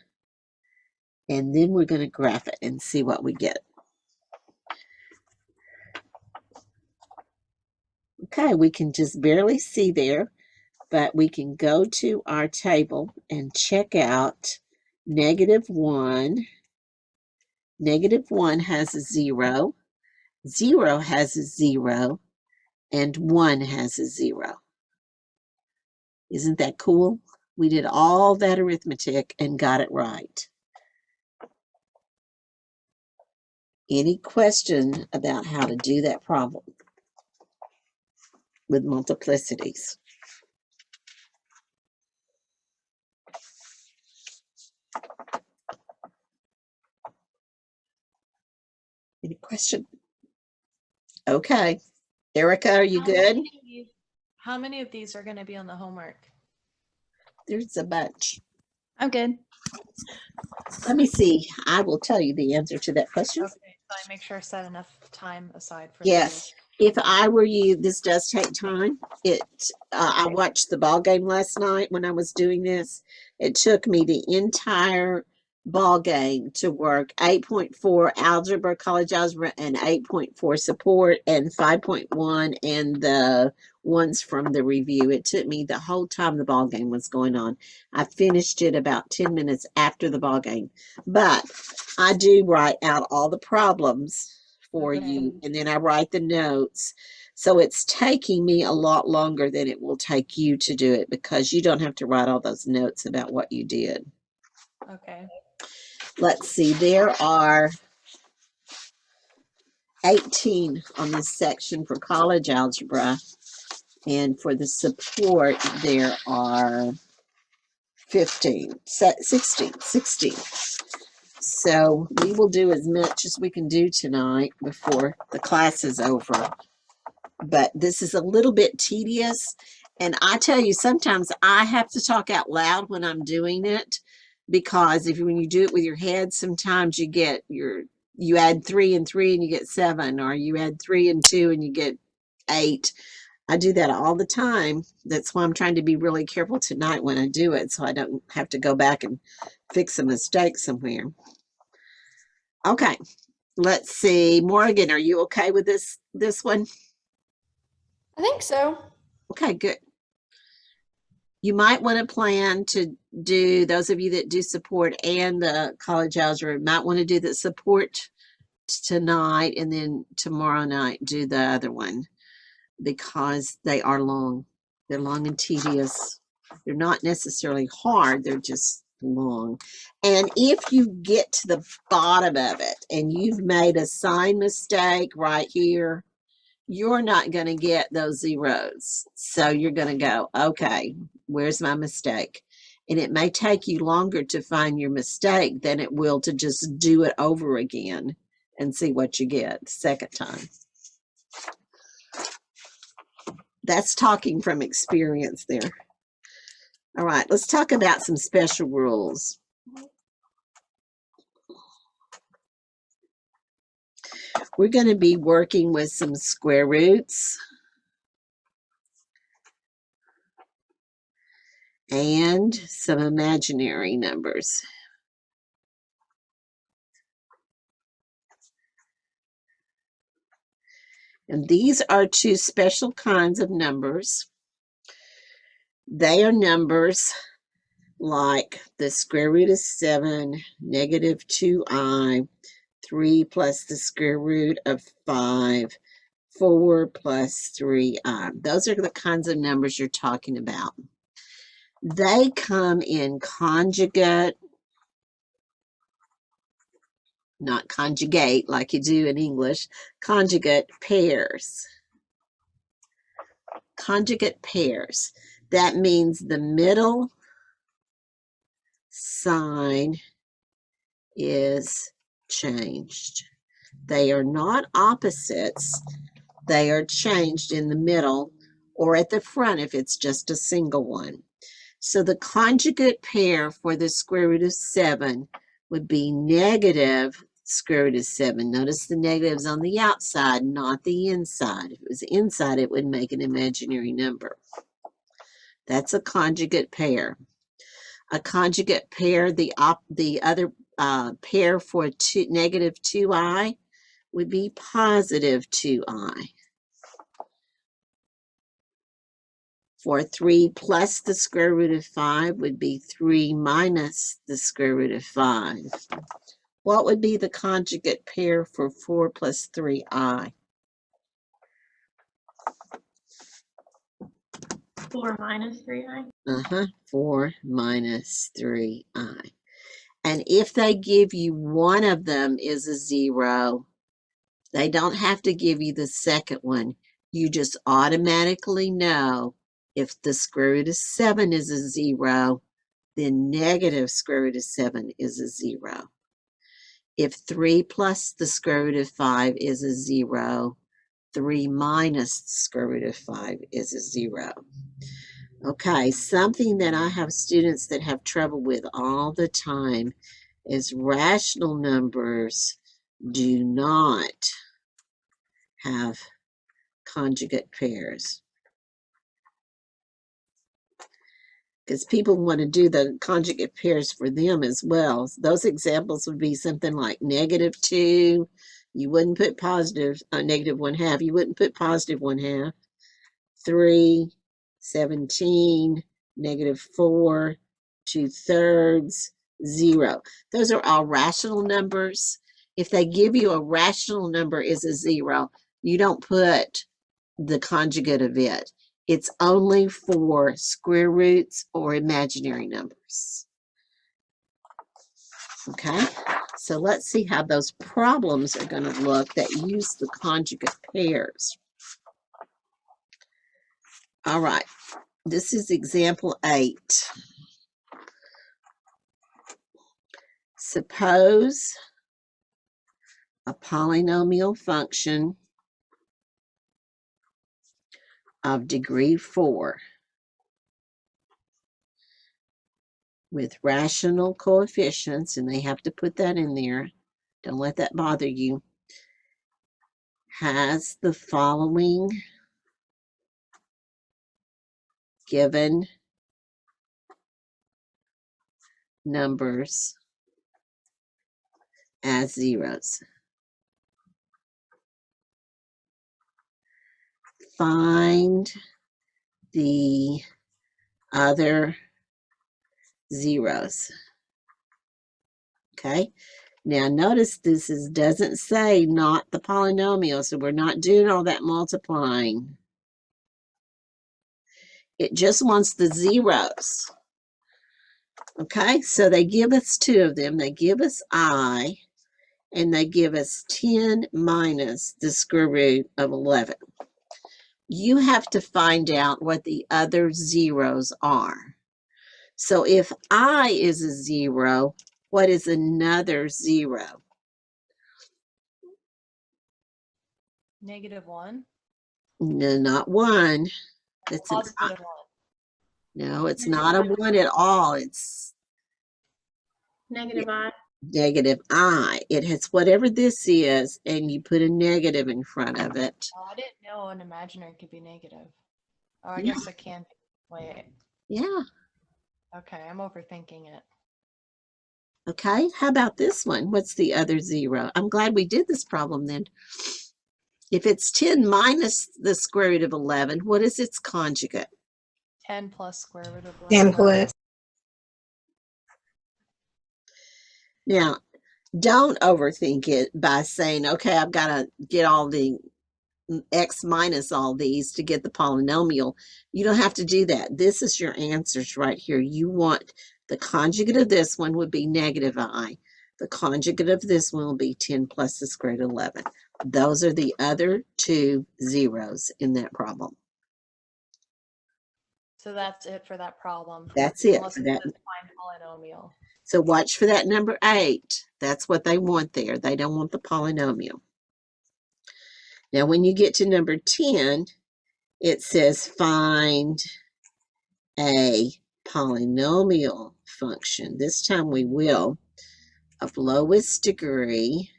and then we're going to graph it and see what we get. Okay, we can just barely see there, but we can go to our table and check out -1. -1 has a 0, 0 has a 0, and 1 has a 0. Isn't that cool? We did all that arithmetic and got it right. Any question about how to do that problem with multiplicities? Any question? Okay. Erica, are you good? How many of these are going to be on the homework? There's a bunch. I'm good. Let me see. I will tell you the answer to that question. Okay, so I make sure I set enough time aside for Yes. If I were you, this does take time. I watched the ball game last night when I was doing this. It took me the entire ball game to work 8.4 algebra, college algebra, and 8.4 support, and 5.1 and the ones from the review. It took me the whole time the ball game was going on. I finished it about 10 minutes after the ball game, but I do write out all the problems for you, and then I write the notes. So it's taking me a lot longer than it will take you to do it, because you don't have to write all those notes about what you did. Okay. Let's see, there are 18 on this section for college algebra. And for the support, there are 16. So we will do as much as we can do tonight before the class is over. But this is a little bit tedious. And I tell you, sometimes I have to talk out loud when I'm doing it, because when you do it with your head, sometimes you add 3 and 3 and you get 7, or you add 3 and 2 and you get 8. I do that all the time. That's why I'm trying to be really careful tonight when I do it, so I don't have to go back and fix a mistake somewhere. Okay, let's see. Morgan, are you okay with this one? I think so. Okay, good. You might want to plan to do, those of you that do support and the college algebra, might want to do the support tonight, and then tomorrow night do the other one, because they are long. They're long and tedious. They're not necessarily hard, they're just long. And if you get to the bottom of it and you've made a sign mistake right here, you're not going to get those zeros. So you're going to go, okay, where's my mistake? And it may take you longer to find your mistake than it will to just do it over again and see what you get the second time. That's talking from experience there. All right, let's talk about some special rules. We're going to be working with some square roots and some imaginary numbers. And these are two special kinds of numbers. They are numbers like the square root of 7, negative 2i, 3 plus the square root of 5, 4 plus 3i. Those are the kinds of numbers you're talking about. They come in conjugate, not conjugate like you do in English, conjugate pairs. Conjugate pairs. That means the middle sign is changed. They are not opposites. They are changed in the middle or at the front if it's just a single one. So the conjugate pair for the square root of 7 would be negative square root of 7. Notice the negatives on the outside, not the inside. If it was inside, it would make an imaginary number. That's a conjugate pair. A conjugate pair, the other pair for negative 2i would be positive 2i. For 3 plus the square root of 5 would be 3 minus the square root of 5. What would be the conjugate pair for 4 plus 3i? 4 minus 3i. 4 minus 3i. And if they give you one of them is a 0, they don't have to give you the second one. You just automatically know if the square root of 7 is a 0, then negative square root of 7 is a 0. If 3 plus the square root of 5 is a 0, 3 minus the square root of 5 is a 0. Okay, something that I have students that have trouble with all the time is rational numbers do not have conjugate pairs. Because people want to do the conjugate pairs for them as well. Those examples would be something like negative 2. You wouldn't put positive, negative 1/2. You wouldn't put positive 1/2. 3, 17, negative 4, 2/3, 0. Those are all rational numbers. If they give you a rational number is a 0, you don't put the conjugate of it. It's only for square roots or imaginary numbers. Okay, So let's see how those problems are going to look that use the conjugate pairs. All right, this is example 8. Suppose a polynomial function of degree 4 with rational coefficients, and they have to put that in there. Don't let that bother you. Has the following given numbers as zeros. Find the other zeros. Okay, now notice this doesn't say not the polynomial, so we're not doing all that multiplying. It just wants the zeros. Okay, so they give us 2 of them. They give us I, and they give us 10 minus the square root of 11. You have to find out what the other zeros are. So if I is a 0, what is another 0? -1. No, not 1. That's an I. +1. No, it's not a 1 at all. It's Negative I. negative I. It has whatever this is, and you put a negative in front of it. Oh, I didn't know an imaginary could be negative. Oh, I Yeah. guess it can be. Wait. Yeah. Okay, I'm overthinking it. Okay. How about this one? What's the other 0? I'm glad we did this problem then. If it's 10 minus the square root of 11, what is its conjugate? 10 plus square root of 11. 10 plus. Now, don't overthink it by saying, okay, I've got to get all the x minus all these to get the polynomial. You don't have to do that. This is your answers right here. You want the conjugate of this one would be negative I. The conjugate of this one will be 10 plus the square root of 11. Those are the other 2 zeros in that problem. So that's it for that problem. That's it Unless for it that. says find polynomial. So watch for that number 8. That's what they want there. They don't want the polynomial. Now, when you get to number 10, it says find a polynomial function. This time we will, of lowest degree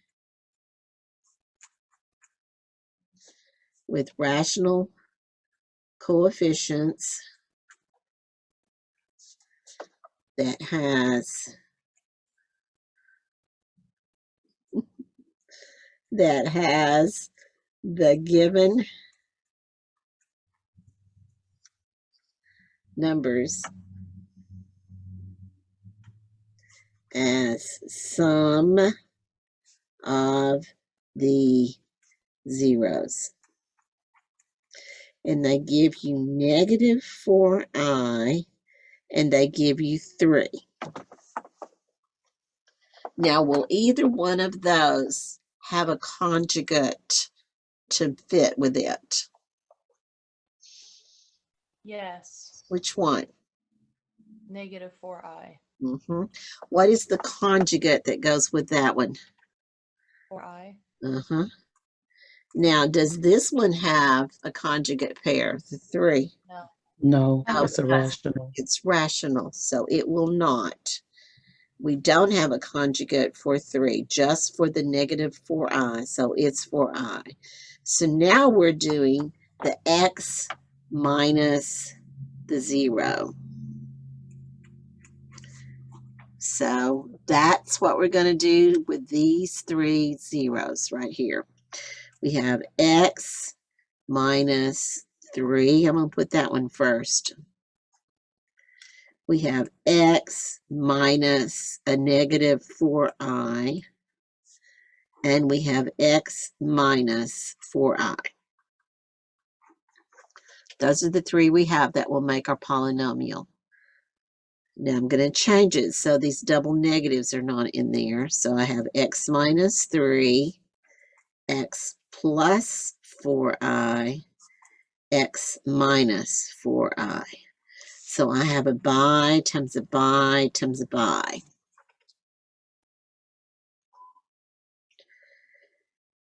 with rational coefficients that has the given numbers as sum of the zeros. And they give you negative 4i, and they give you 3. Now, will either one of those have a conjugate to fit with it? Yes. Which one? -4i. What is the conjugate that goes with that one? 4i. Now, does this one have a conjugate pair, the 3? No. No, No, it's irrational. it's rational, so it will not. We don't have a conjugate for 3, just for the negative 4i, so it's 4i. So now we're doing the x minus the 0. So that's what we're going to do with these 3 zeros right here. We have x minus 3. I'm going to put that one first. We have x minus a negative 4i. And we have x minus 4i. Those are the 3 we have that will make our polynomial. Now I'm going to change it so these double negatives are not in there. So I have x minus 3, x plus 4i, x minus 4i. So I have a by times a by times a by.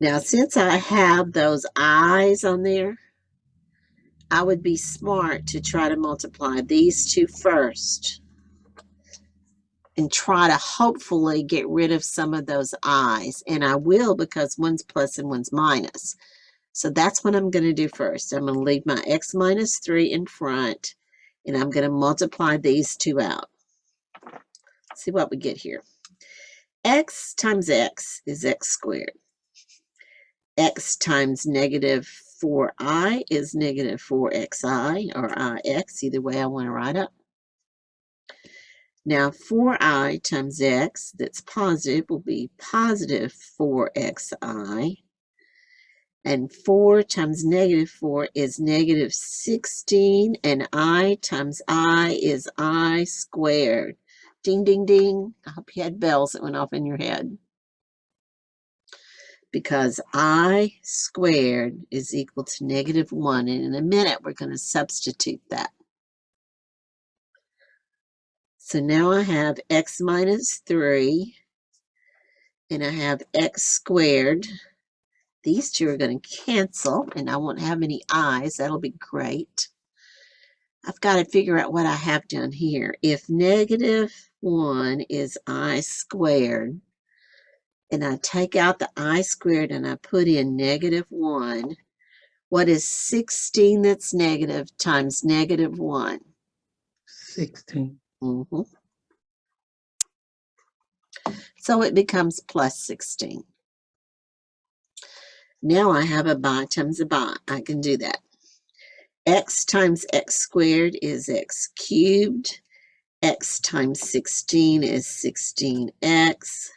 Now, since I have those i's on there, I would be smart to try to multiply these two first and try to hopefully get rid of some of those i's. And I will, because one's plus and one's minus. So that's what I'm going to do first. I'm going to leave my x minus 3 in front, and I'm going to multiply these two out. See what we get here. X times x is x squared. X times negative 4i is negative 4xi, or ix, either way I want to write it. Now 4i times x, that's positive, will be positive 4xi. And 4 times negative 4 is negative 16, and I times I is I squared. Ding, ding, ding. I hope you had bells that went off in your head. Because I squared is equal to negative 1, and in a minute we're going to substitute that. So now I have x minus 3, and I have x squared. These two are going to cancel, and I won't have any i's. That'll be great. I've got to figure out what I have done here. If negative 1 is I squared, and I take out the I squared and I put in negative 1, what is 16 that's negative times negative 1? 16. So it becomes plus 16. Now I have a by times a by. I can do that. X times x squared is x cubed. X times 16 is 16x.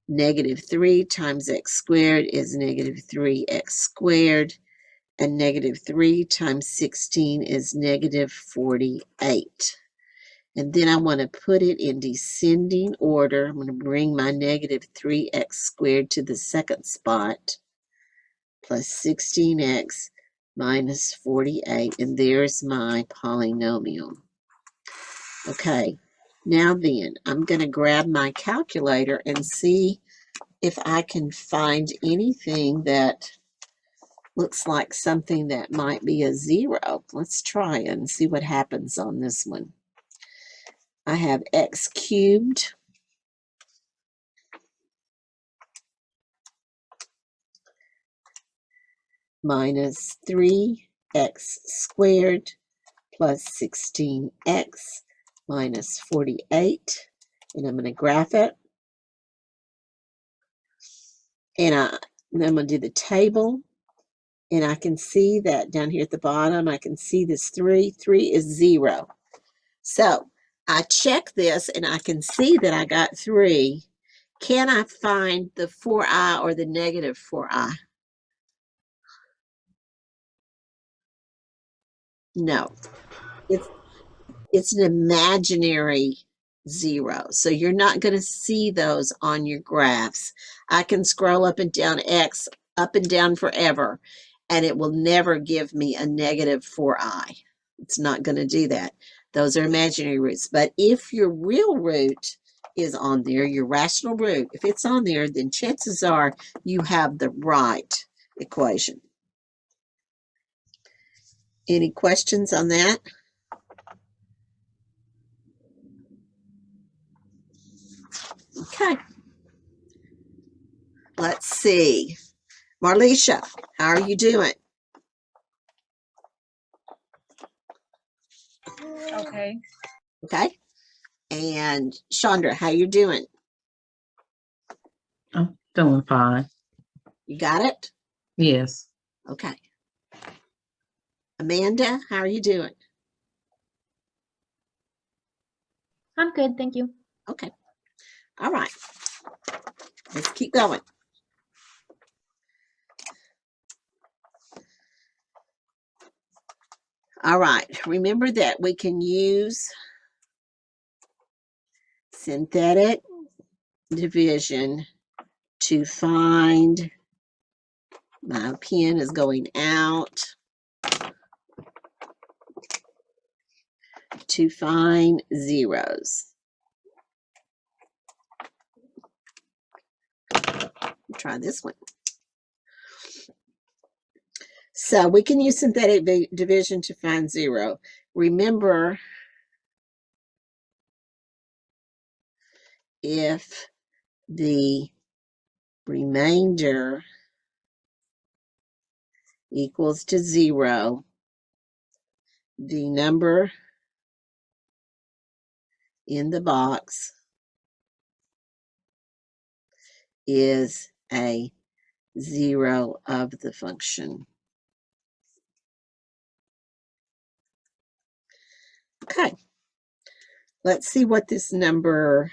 Negative 3 times x squared is negative 3x squared. And negative 3 times 16 is negative 48. And then I want to put it in descending order. I'm going to bring my negative 3x squared to the second spot, plus 16x minus 48, and there's my polynomial. Okay, now then, I'm going to grab my calculator and see if I can find anything that looks like something that might be a 0. Let's try it and see what happens on this one. I have x cubed minus 3x squared plus 16x minus 48. And I'm going to graph it. And then I'm going to do the table. And I can see that down here at the bottom, I can see this 3. 3 is 0. So I check this and I can see that I got 3. Can I find the 4i or the negative 4i? No. It's an imaginary 0. So you're not going to see those on your graphs. I can scroll up and down X, up and down forever, and it will never give me a negative 4i. It's not going to do that. Those are imaginary roots. But if your real root is on there, your rational root, if it's on there, then chances are you have the right equation. Any questions on that? Okay. Let's see. Marlisha, how are you doing? Okay. Okay. And Chandra, how you doing? I'm doing fine. You got it? Yes. Okay. Amanda, how are you doing? I'm good, thank you. Okay. All right. Let's keep going. All right. Remember that we can use synthetic division to find, my pen is going out, to find zeros. Try this one. So we can use synthetic division to find 0. Remember, if the remainder equals to 0, the number in the box is a 0 of the function. Okay, let's see what this number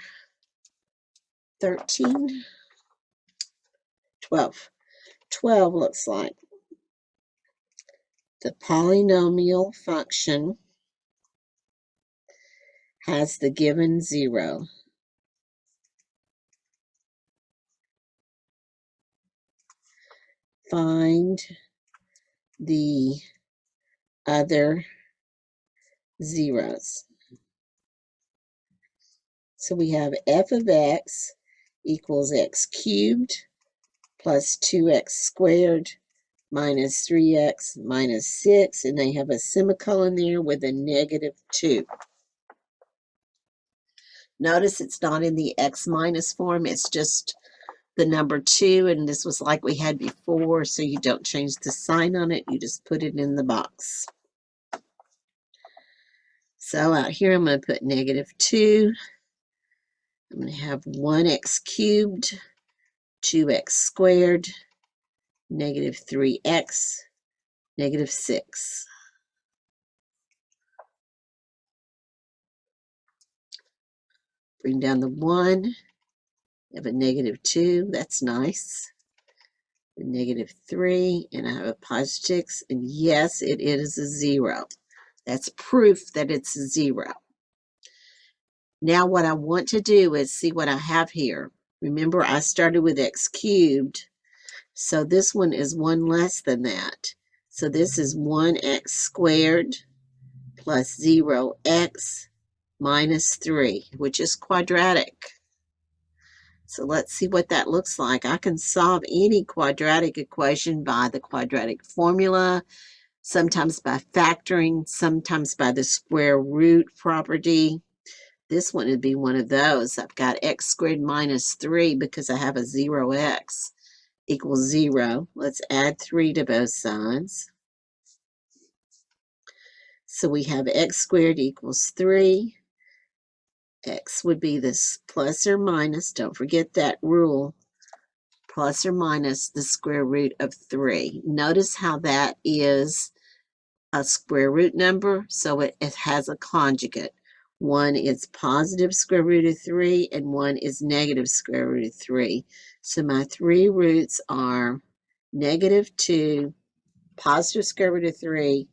13, 12 looks like. The polynomial function has the given 0. Find the other zeros. So we have f of x equals x cubed plus 2x squared minus 3x minus 6, and they have a semicolon there with a -2. Notice it's not in the x minus form, it's just the number 2, and this was like we had before, so you don't change the sign on it, you just put it in the box. So out here I'm going to put -2. I'm going to have 1x cubed, 2x squared, -3x, -6. Bring down the 1. I have a -2. That's nice. A -3, and I have a +6. And yes, it is a 0. That's proof that it's a 0. Now what I want to do is see what I have here. Remember, I started with x cubed. So this one is 1 less than that. So this is 1x squared plus 0x minus 3, which is quadratic. So let's see what that looks like. I can solve any quadratic equation by the quadratic formula, sometimes by factoring, sometimes by the square root property. This one would be one of those. I've got x squared minus 3 because I have a 0x equals 0. Let's add 3 to both sides. So we have x squared equals 3. X would be this plus or minus, don't forget that rule, plus or minus the square root of 3. Notice how that is a square root number, so it has a conjugate. One is positive square root of 3 and one is negative square root of 3. So my 3 roots are -2, positive square root of 3,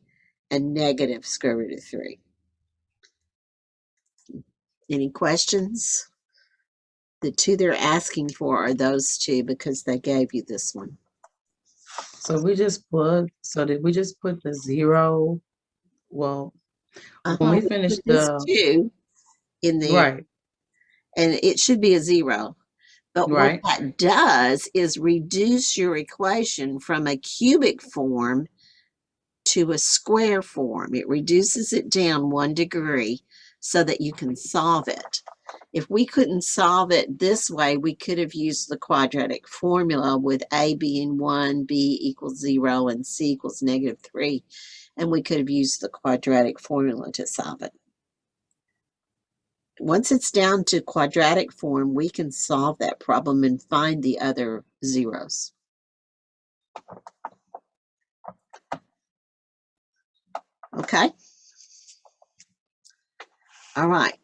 and negative square root of 3. Any questions? The 2 they're asking for are those 2 because they gave you this one. So we just put, so did we just put the 0? Well, when we Put finish this the, 2 in there, right, and it should be a 0. But what right, that does is reduce your equation from a cubic form to a square form. It reduces it down 1 degree so that you can solve it. If we couldn't solve it this way, we could have used the quadratic formula with a being 1, b equals 0, and c equals -3, and we could have used the quadratic formula to solve it. Once it's down to quadratic form, we can solve that problem and find the other zeros. Okay? All right.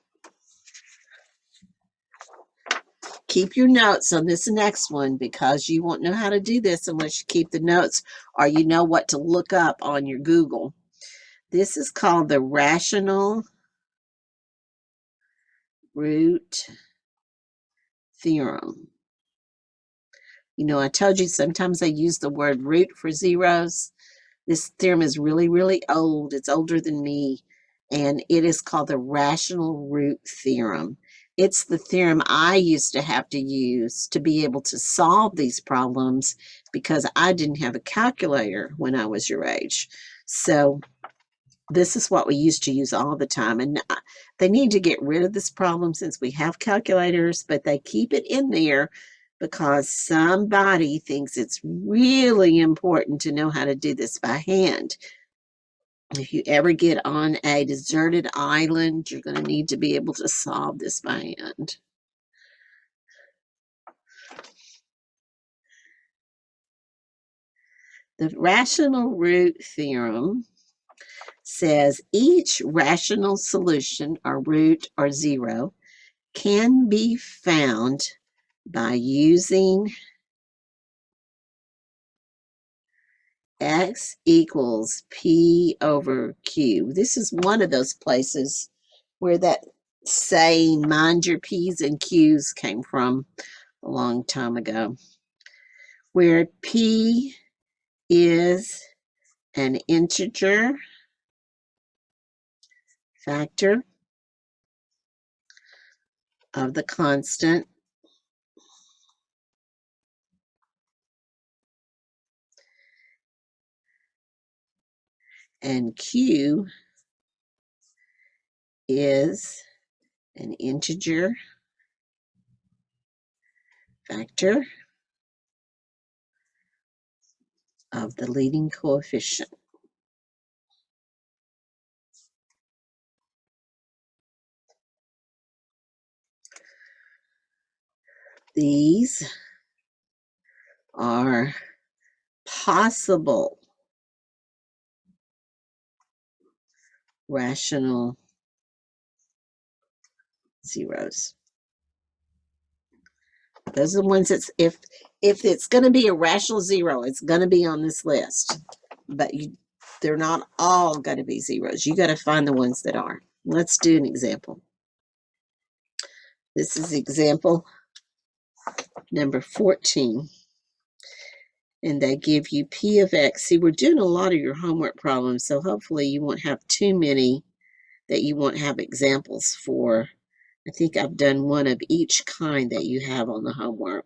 Keep your notes on this next one because you won't know how to do this unless you keep the notes or you know what to look up on your Google. This is called the rational root theorem. You know, I told you sometimes I use the word root for zeros. This theorem is really, really old. It's older than me, and it is called the rational root theorem. It's the theorem I used to have to use to be able to solve these problems because I didn't have a calculator when I was your age. So this is what we used to use all the time. And they need to get rid of this problem since we have calculators, but they keep it in there because somebody thinks it's really important to know how to do this by hand. If you ever get on a deserted island, you're going to need to be able to solve this by hand. The rational root theorem says each rational solution or root or zero can be found by using x equals p over q. This is one of those places where that saying, mind your p's and q's, came from a long time ago, where p is an integer factor of the constant and q is an integer factor of the leading coefficient. These are possible rational zeros. Those are the ones that's, if it's going to be a rational zero, it's going to be on this list. But they're not all going to be zeros. You got to find the ones that are. Let's do an example. This is example number 14. And they give you p of x. See, we're doing a lot of your homework problems, so hopefully you won't have too many that you won't have examples for. I think I've done one of each kind that you have on the homework.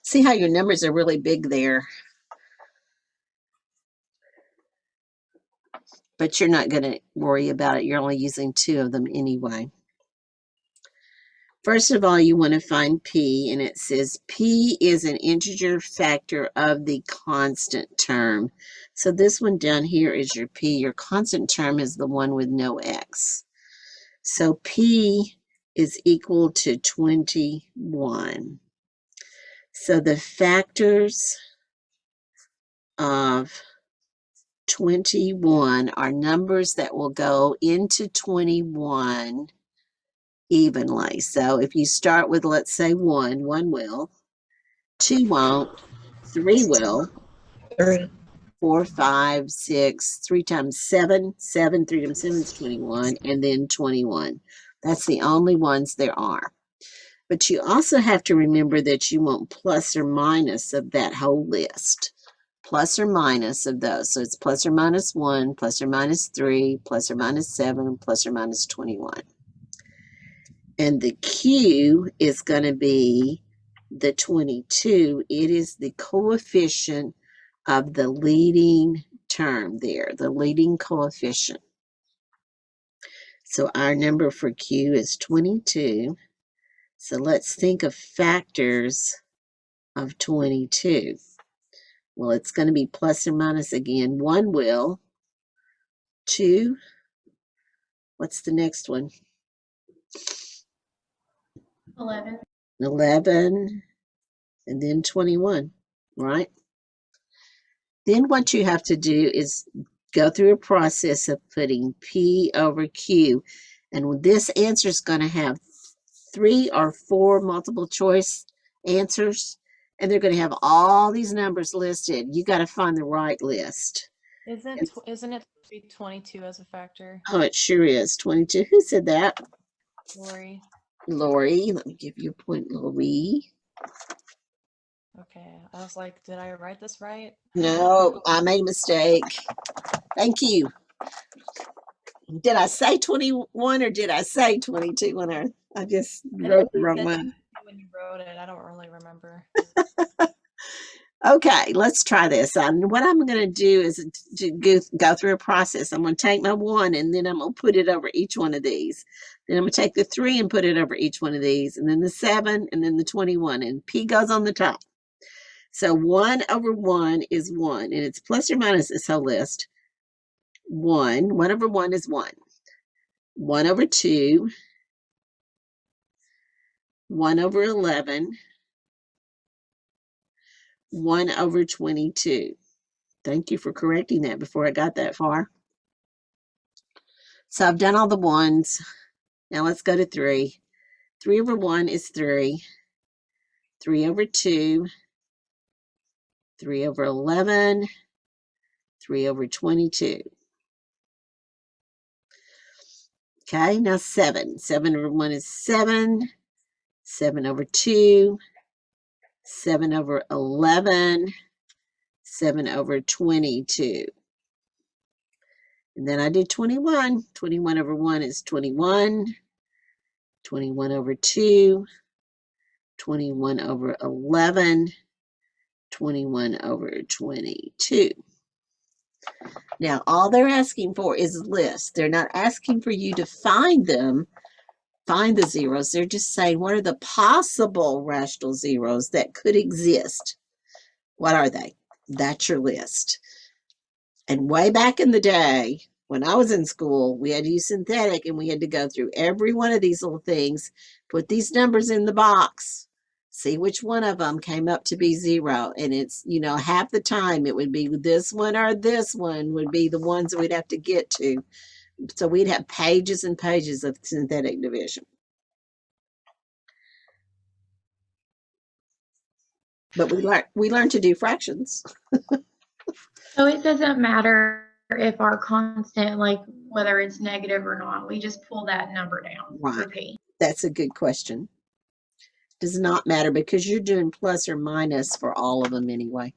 See how your numbers are really big there. But you're not going to worry about it. You're only using 2 of them anyway. First of all, you want to find p, and it says p is an integer factor of the constant term. So this one down here is your p. Your constant term is the one with no x. So p is equal to 21. So the factors of 21 are numbers that will go into 21 evenly. So if you start with, let's say 1 will, 2 won't, 3 will, 3. 4, 5, 6, 3 times 7, 7, 3 times 7 is 21, and then 21. That's the only ones there are. But you also have to remember that you want plus or minus of that whole list. Plus or minus of those. So it's plus or minus 1, plus or minus 3, plus or minus 7, plus or minus 21. And the Q is going to be the 22. It is the coefficient of the leading term there, the leading coefficient. So our number for Q is 22. So let's think of factors of 22. Well, it's going to be plus or minus again. 1 will, 2, what's the next one? 11. 11, and then 21, right? Then what you have to do is go through a process of putting P over Q. And this answer is going to have 3 or 4 multiple choice answers. And they're going to have all these numbers listed. You got to find the right list. Isn't it supposed to be 22 as a factor? Oh, it sure is. 22. Who said that? Lori. Lori. Let me give you a point, Lori. Okay. I was like, did I write this right? No, I made a mistake. Thank you. Did I say 21 or did I say 22 when I just wrote the wrong one? When you wrote it, I don't really remember. Okay, let's try this. What I'm going to do is to go through a process. I'm going to take my 1 and then I'm going to put it over each one of these. Then I'm going to take the 3 and put it over each one of these, and then the 7 and then the 21, and P goes on the top. So 1 over 1 is 1, and it's plus or minus this whole list. 1 over 1 is 1. 1 over 2, 1 over 11, 1 over 22. Thank you for correcting that before I got that far. So I've done all the ones. Now let's go to 3. 3 over 1 is 3. 3 over 2, 3 over 11, 3 over 22. Okay, now 7. 7 over 1 is 7. 7 over 2, 7 over 11, 7 over 22. And then I do 21. 21 over 1 is 21. 21 over 2, 21 over 11, 21 over 22. Now, all they're asking for is lists. They're not asking for you to find them, find the zeros. They're just saying, what are the possible rational zeros that could exist? What are they? That's your list. And way back in the day, when I was in school, we had to use synthetic and we had to go through every one of these little things, put these numbers in the box, see which one of them came up to be 0. And it's, you know, half the time it would be this one or this one would be the ones that we'd have to get to. So we'd have pages and pages of synthetic division. But we learned to do fractions. So it doesn't matter if our constant, like whether it's negative or not, we just pull that number down for Right. P. That's a good question. Does not matter because you're doing plus or minus for all of them anyway.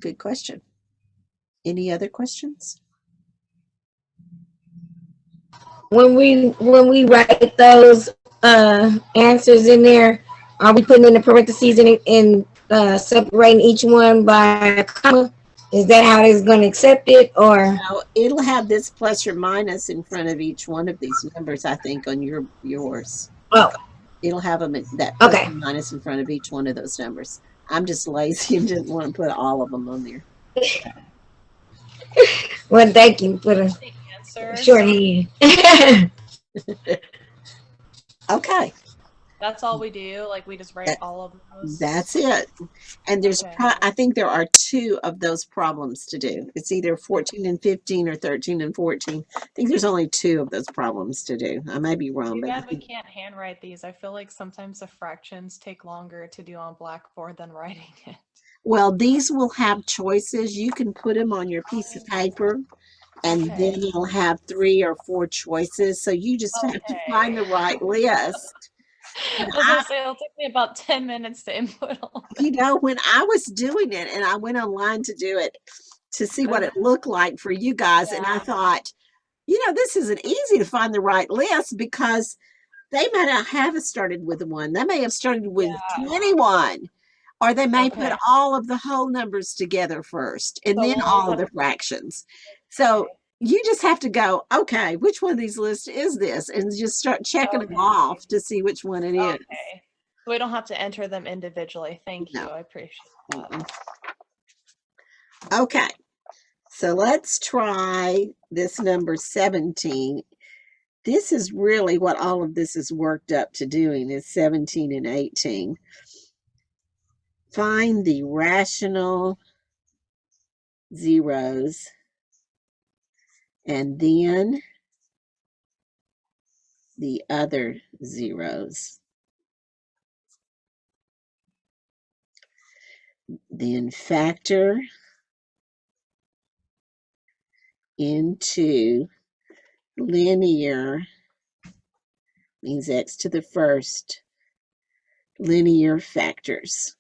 Good question. Any other questions? When we write those answers in there, are we putting in the parentheses in separating each one by a comma? Is that how it's going to accept it, or? No, it'll have this plus or minus in front of each one of these numbers, I think, on yours. Oh, It'll have them that plus okay. or minus in front of each one of those numbers. I'm just lazy and didn't want to put all of them on there. Well, thank you for the Answer. shorthand. Okay. That's all we do. Like we just write all of those. That's it. And there's, Okay. I think there are 2 of those problems to do. It's either 14 and 15 or 13 and 14. I think there's only 2 of those problems to do. I may be wrong, Too but I bad we think, can't handwrite these. I feel like sometimes the fractions take longer to do on Blackboard than writing it. well, these will have choices. You can put them on your piece of paper, and Okay. then it'll have 3 or 4 choices. So you just have to find the right list. I was gonna say it'll take me about 10 minutes to input all that. You know, when I was doing it and I went online to do it to see what it looked like for you guys, and I Yeah. thought, you know, this isn't easy to find the right list because they may not have started with 1. They may have started with 21, or they may put Okay. all of the whole numbers together first and So then we'll all of put- the fractions. So you just have to go, okay, which one of these lists is this? And just start checking them Okay. off to see which one it is. Okay. We don't have to enter them individually. Thank you. No. I appreciate that. Mm-mm. Okay, so let's try this number 17. This is really what all of this is worked up to doing is 17 and 18. Find the rational zeros and then the other zeros. then factor into linear, means x to the first, linear factors.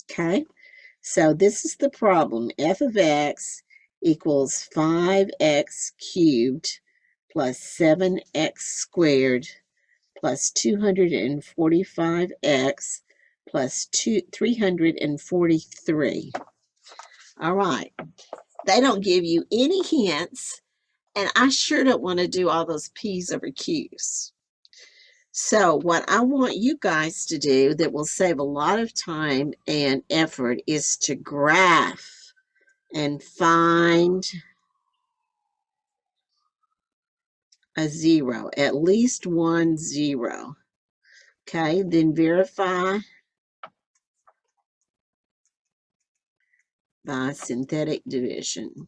Okay, so this is the problem. F of x equals 5x cubed plus 7x squared plus 245x plus 343. All right. They don't give you any hints, and I sure don't want to do all those P's over Q's. So what I want you guys to do that will save a lot of time and effort is to graph and find a zero, at least one zero. Okay, then verify by synthetic division.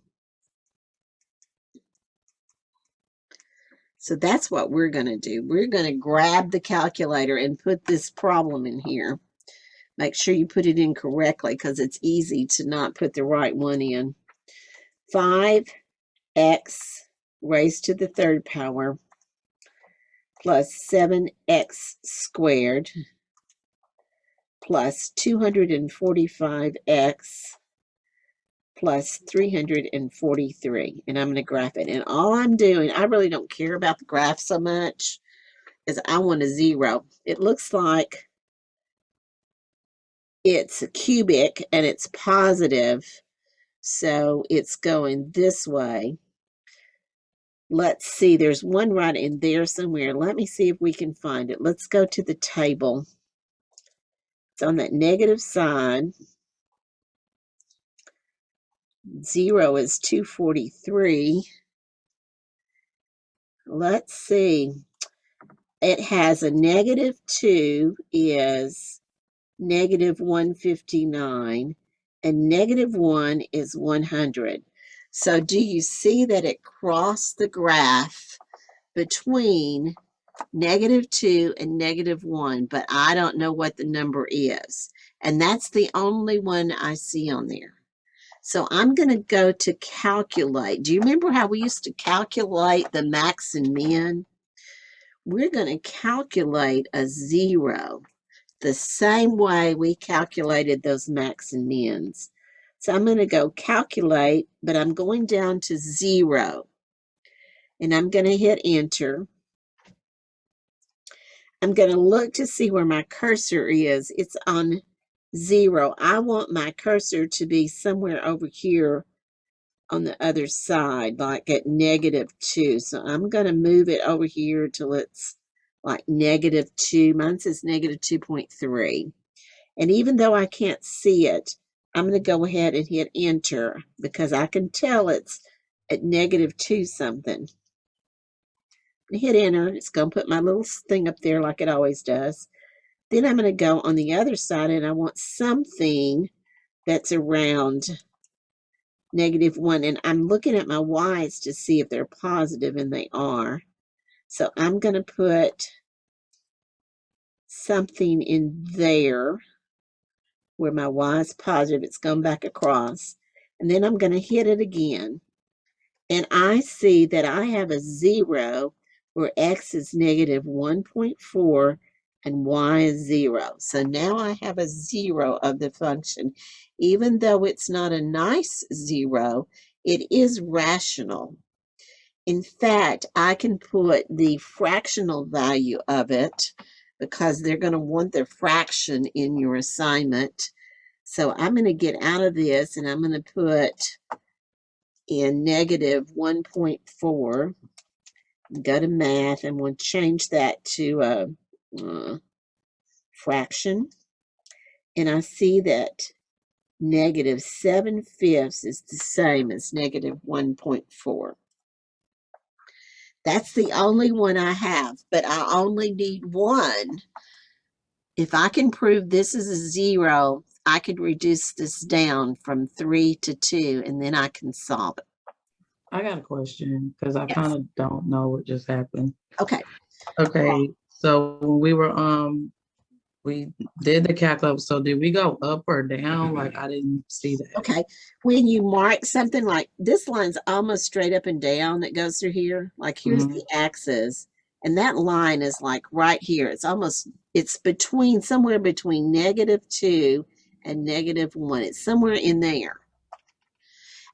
So that's what we're going to do. We're going to grab the calculator and put this problem in here. Make sure you put it in correctly because it's easy to not put the right one in. 5x raised to the third power plus 7x squared plus 245x plus 343. And I'm going to graph it. And all I'm doing, I really don't care about the graph so much, is I want a zero. It looks like it's a cubic and it's positive. So it's going this way. Let's see, there's one right in there somewhere. Let me see if we can find it. Let's go to the table. It's on that negative side. 0 is 243. Let's see. It has a -2 is -159, and -1 is 100. So do you see that it crossed the graph between -2 and -1, but I don't know what the number is. And that's the only one I see on there. So I'm going to go to calculate. Do you remember how we used to calculate the max and min? We're going to calculate a zero the same way we calculated those max and mins. So I'm going to go calculate, but I'm going down to 0. And I'm going to hit enter. I'm going to look to see where my cursor is. It's on 0. I want my cursor to be somewhere over here on the other side, like at -2. So I'm going to move it over here till it's like -2. Mine says -2.3. And even though I can't see it, I'm going to go ahead and hit enter because I can tell it's at -2 something. Hit enter. It's going to put my little thing up there like it always does. Then I'm going to go on the other side and I want something that's around -1. And I'm looking at my y's to see if they're positive, and they are. So I'm going to put something in there where my y is positive. It's going back across. And then I'm going to hit it again. And I see that I have a 0 where x is -1.4 and y is 0. So now I have a 0 of the function. Even though it's not a nice 0, it is rational. In fact, I can put the fractional value of it because they're going to want their fraction in your assignment. So I'm going to get out of this and I'm going to put in -1.4. Go to math, and we'll change that to a fraction. And I see that -7/5 is the same as -1.4. That's the only one I have, but I only need one. If I can prove this is a 0, I could reduce this down from 3 to 2, and then I can solve it. I got a question because I Yes. kind of don't know what just happened. Okay. Okay, so when we were We did the calculus, so did we go up or down? Like, I didn't see that. Okay, when you mark something like this line's almost straight up and down that goes through here, like here's the axis, and that line is like right here. It's between, somewhere between -2 and -1. It's somewhere in there.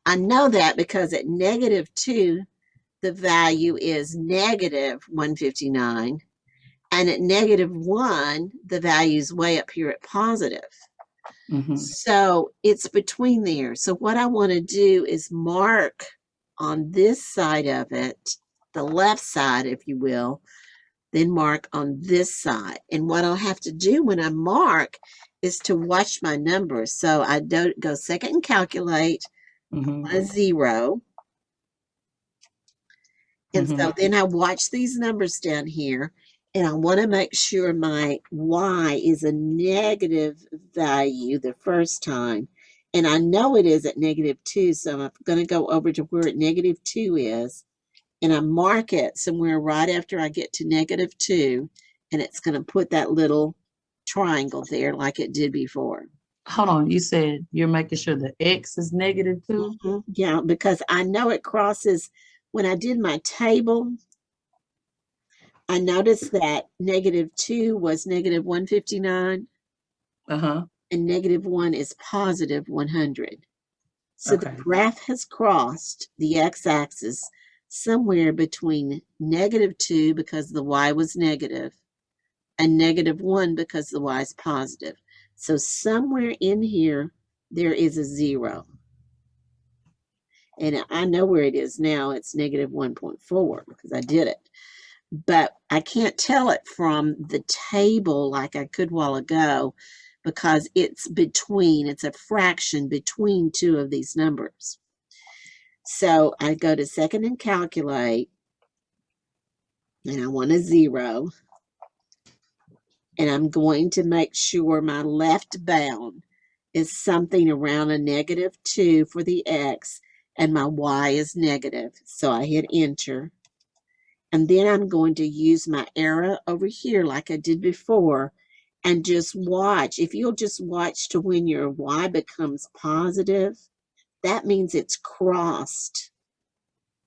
I know that because at -2, the value is -159. And at -1, the value is way up here at positive. So it's between there. So what I want to do is mark on this side of it, the left side, if you will, then mark on this side. And what I'll have to do when I mark is to watch my numbers. So I don't go second and calculate a 0. And so then I watch these numbers down here, and I want to make sure my y is a negative value the first time. And I know it is at -2, so I'm going to go over to where -2 is, and I mark it somewhere right after I get to -2, and it's going to put that little triangle there like it did before. Hold on, you said you're making sure the x is -2? Yeah, because I know it crosses. When I did my table, I noticed that -2 was -159. And -1 is +100. So the Okay. graph has crossed the x-axis somewhere between -2 because the y was negative and -1 because the y is positive. So somewhere in here, there is a 0. And I know where it is now. It's -1.4 because I did it. But I can't tell it from the table like I could a while ago because it's a fraction between two of these numbers. So I go to second and calculate, and I want a 0. And I'm going to make sure my left bound is something around a -2 for the x, and my y is negative. So I hit enter. And then I'm going to use my arrow over here like I did before and just watch. If you'll just watch to when your y becomes positive, that means it's crossed.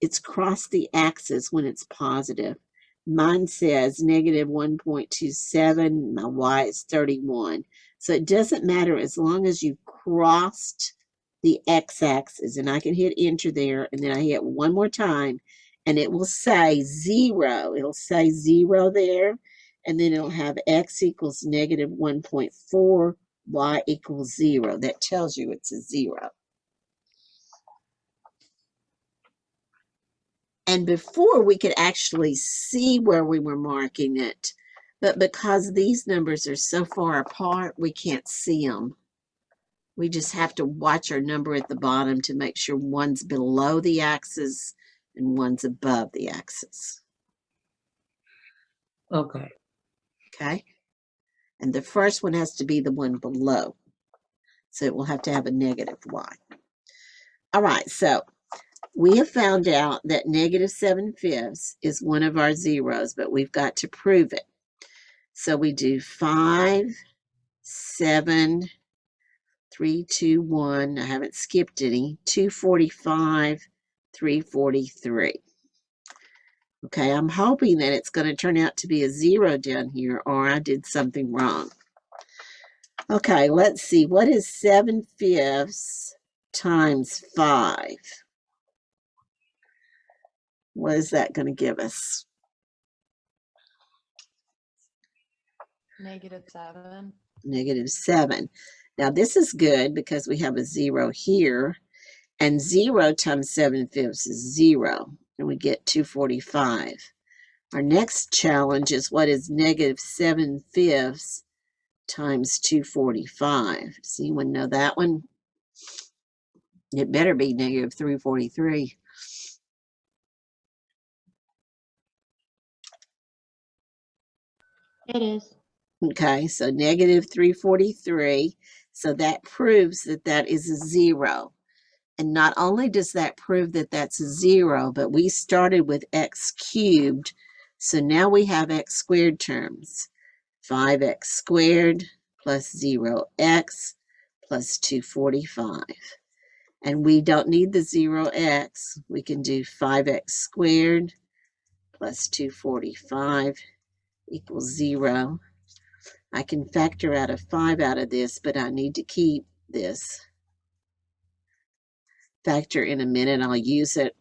It's crossed the axis when it's positive. Mine says -1.27, my y is 31. So it doesn't matter as long as you crossed the x-axis, and I can hit enter there, and then I hit one more time, and it will say 0. It'll say 0 there, and then it'll have x equals -1.4, y equals 0. That tells you it's a 0. And before we could actually see where we were marking it, but because these numbers are so far apart, we can't see them. We just have to watch our number at the bottom to make sure one's below the axis and one's above the axis. Okay. Okay? And the first one has to be the one below. So it will have to have a -y. All right, so we have found out that -7/5 is one of our zeros, but we've got to prove it. So we do 5, 7, 3, 2, 1. I haven't skipped any. 245, 343. Okay, I'm hoping that it's going to turn out to be a 0 down here, or I did something wrong. Okay, let's see. What is 7/5 times 5? What is that going to give us? -7. -7. Now this is good because we have a 0 here, and 0 times 7/5 is 0, and we get 245. Our next challenge is what is -7/5 times 245? Does anyone know that one? It better be -343. It is. Okay, so -343. So that proves that that is a 0. And not only does that prove that that's a 0, but we started with x cubed. So now we have x squared terms. 5x squared plus 0x plus 245. And we don't need the 0x. We can do 5x squared plus 245 equals 0. I can factor out a 5 out of this, but I need to keep this. Factor in a minute, I'll use it.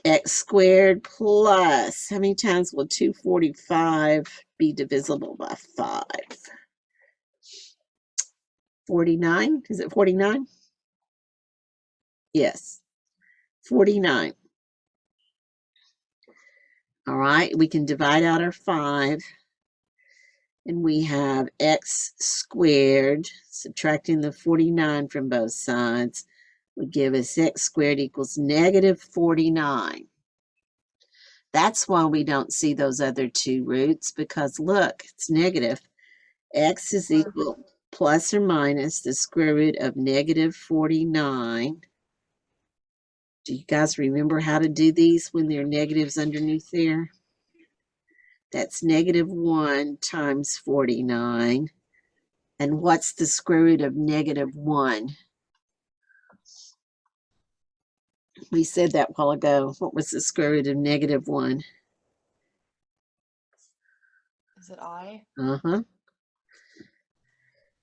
X squared plus, how many times will 245 be divisible by 5? 49? Is it 49? Yes, 49. All right, we can divide out our 5. And we have x squared, subtracting the 49 from both sides, would give us x squared equals negative 49. That's why we don't see those other two roots, because look, it's negative. X is equal plus or minus the square root of negative 49. Do you guys remember how to do these when there are negatives underneath there? That's negative 1 times 49. And what's the square root of negative 1? We said that a while ago. What was the square root of negative 1? Is it I? Uh-huh.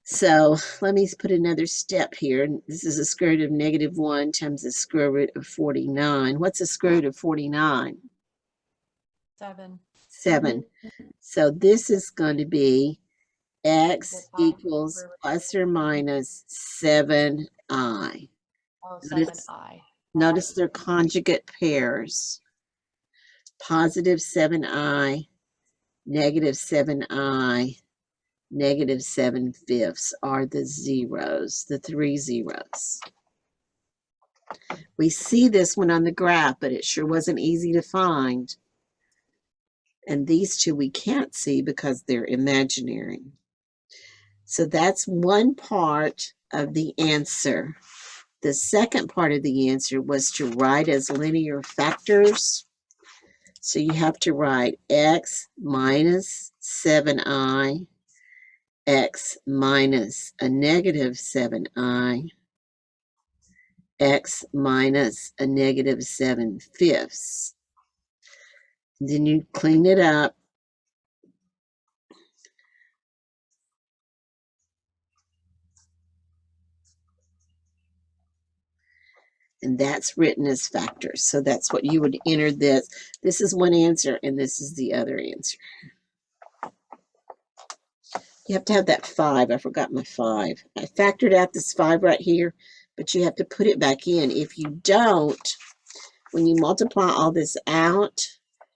So let me put another step here. This is the square root of negative 1 times the square root of 49. What's the square root of 49? 7. 7. So this is going to be x I equals over- plus or minus 7i. Oh, Notice- 7i. Notice they're conjugate pairs. Positive 7i, negative 7i, negative 7/5 are the zeros, the 3 zeros. We see this one on the graph, but it sure wasn't easy to find. And these two we can't see because they're imaginary. So that's one part of the answer. The second part of the answer was to write as linear factors. So you have to write x minus 7i, x minus a negative 7i, x minus a negative 7/5. Then you clean it up. And that's written as factors. So that's what you would enter this. This is one answer and this is the other answer. You have to have that 5. I forgot my 5. I factored out this 5 right here, but you have to put it back in. If you don't, when you multiply all this out,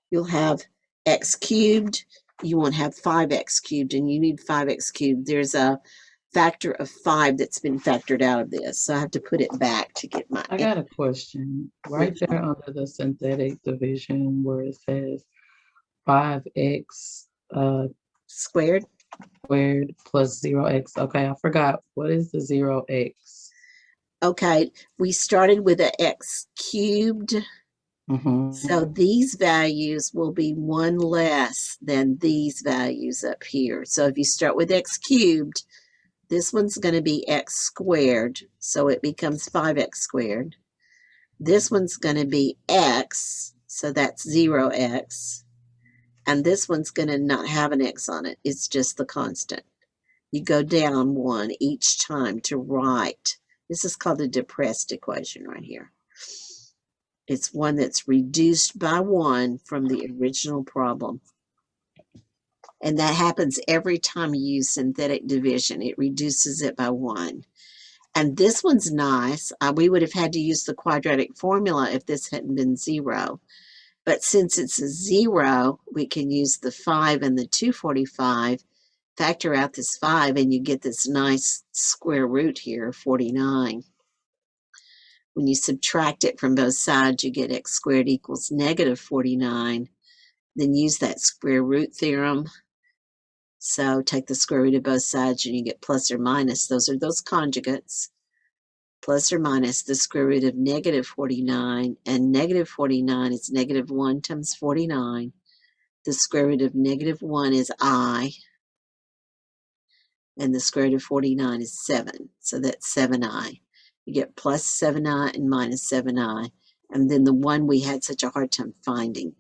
you'll have x cubed. You won't have 5x cubed, and you need 5x cubed. There's a factor of 5 that's been factored out of this. So I have to put it back to get my I got a question. Right there under the synthetic division where it says 5x squared. squared plus 0x. Okay, I forgot. What is the 0x? Okay, we started with a x cubed. Mm-hmm. So these values will be 1 less than these values up here. So if you start with x cubed, this one's going to be x squared. So it becomes 5x squared. This one's going to be x. So that's 0x. And this one's going to not have an x on it. It's just the constant. You go down 1 each time to write. This is called a depressed equation right here. It's one that's reduced by 1 from the original problem. And that happens every time you use synthetic division. It reduces it by 1. And this one's nice. We would have had to use the quadratic formula if this hadn't been 0. But since it's a 0, we can use the 5 and the 245, factor out this 5, and you get this nice square root here, 49. When you subtract it from both sides, you get x squared equals negative 49. Then use that square root theorem. So take the square root of both sides and you get plus or minus. Those are those conjugates. Plus or minus the square root of negative 49. And negative 49 is negative 1 times 49. The square root of negative 1 is I. and the square root of 49 is 7. So that's 7i. You get plus 7i and minus 7i. And then the one we had such a hard time finding.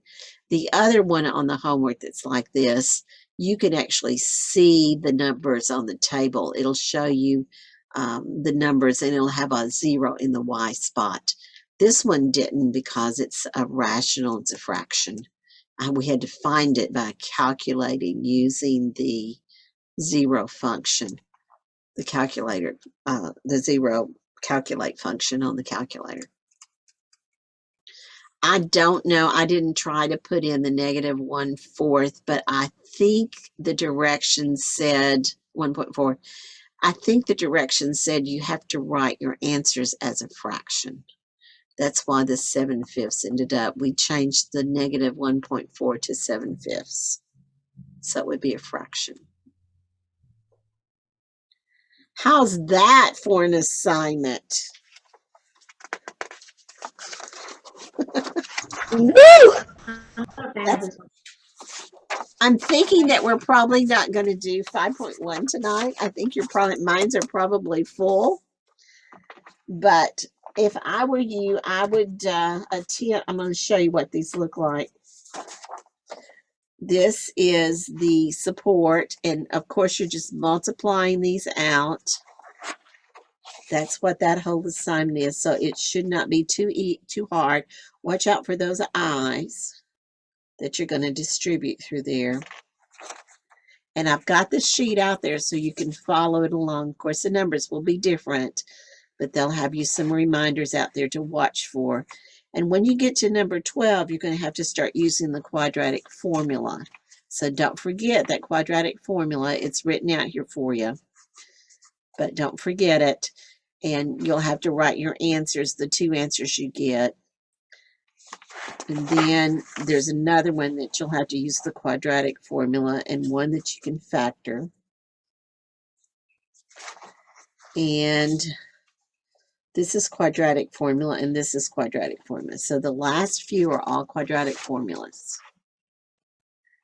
The other one on the homework that's like this, you can actually see the numbers on the table. It'll show you the numbers and it'll have a 0 in the y spot. This one didn't because it's a rational, it's a fraction. We had to find it by calculating using the 0 function, the calculator, the 0 calculate function on the calculator. I don't know. I didn't try to put in the negative 1/4, but I think the directions said 1.4. I think the directions said you have to write your answers as a fraction. That's why the 7/5 ended up. We changed the negative 1.4 to 7/5. So it would be a fraction. How's that for an assignment? Woo! I'm thinking that we're probably not going to do 5.1 tonight. I think minds are probably full. But if I were you, I would attempt. I'm going to show you what these look like. This is the support, and of course you're just multiplying these out. That's what that whole assignment is. So it should not be too hard. Watch out for those i's that you're going to distribute through there. And I've got the sheet out there so you can follow it along. Of course, the numbers will be different, but they'll have you some reminders out there to watch for. And when you get to number 12, you're going to have to start using the quadratic formula. So don't forget that quadratic formula. It's written out here for you, but don't forget it. And you'll have to write your answers, the 2 answers you get. And then there's another one that you'll have to use the quadratic formula and one that you can factor. And this is quadratic formula and this is quadratic formula. So the last few are all quadratic formulas.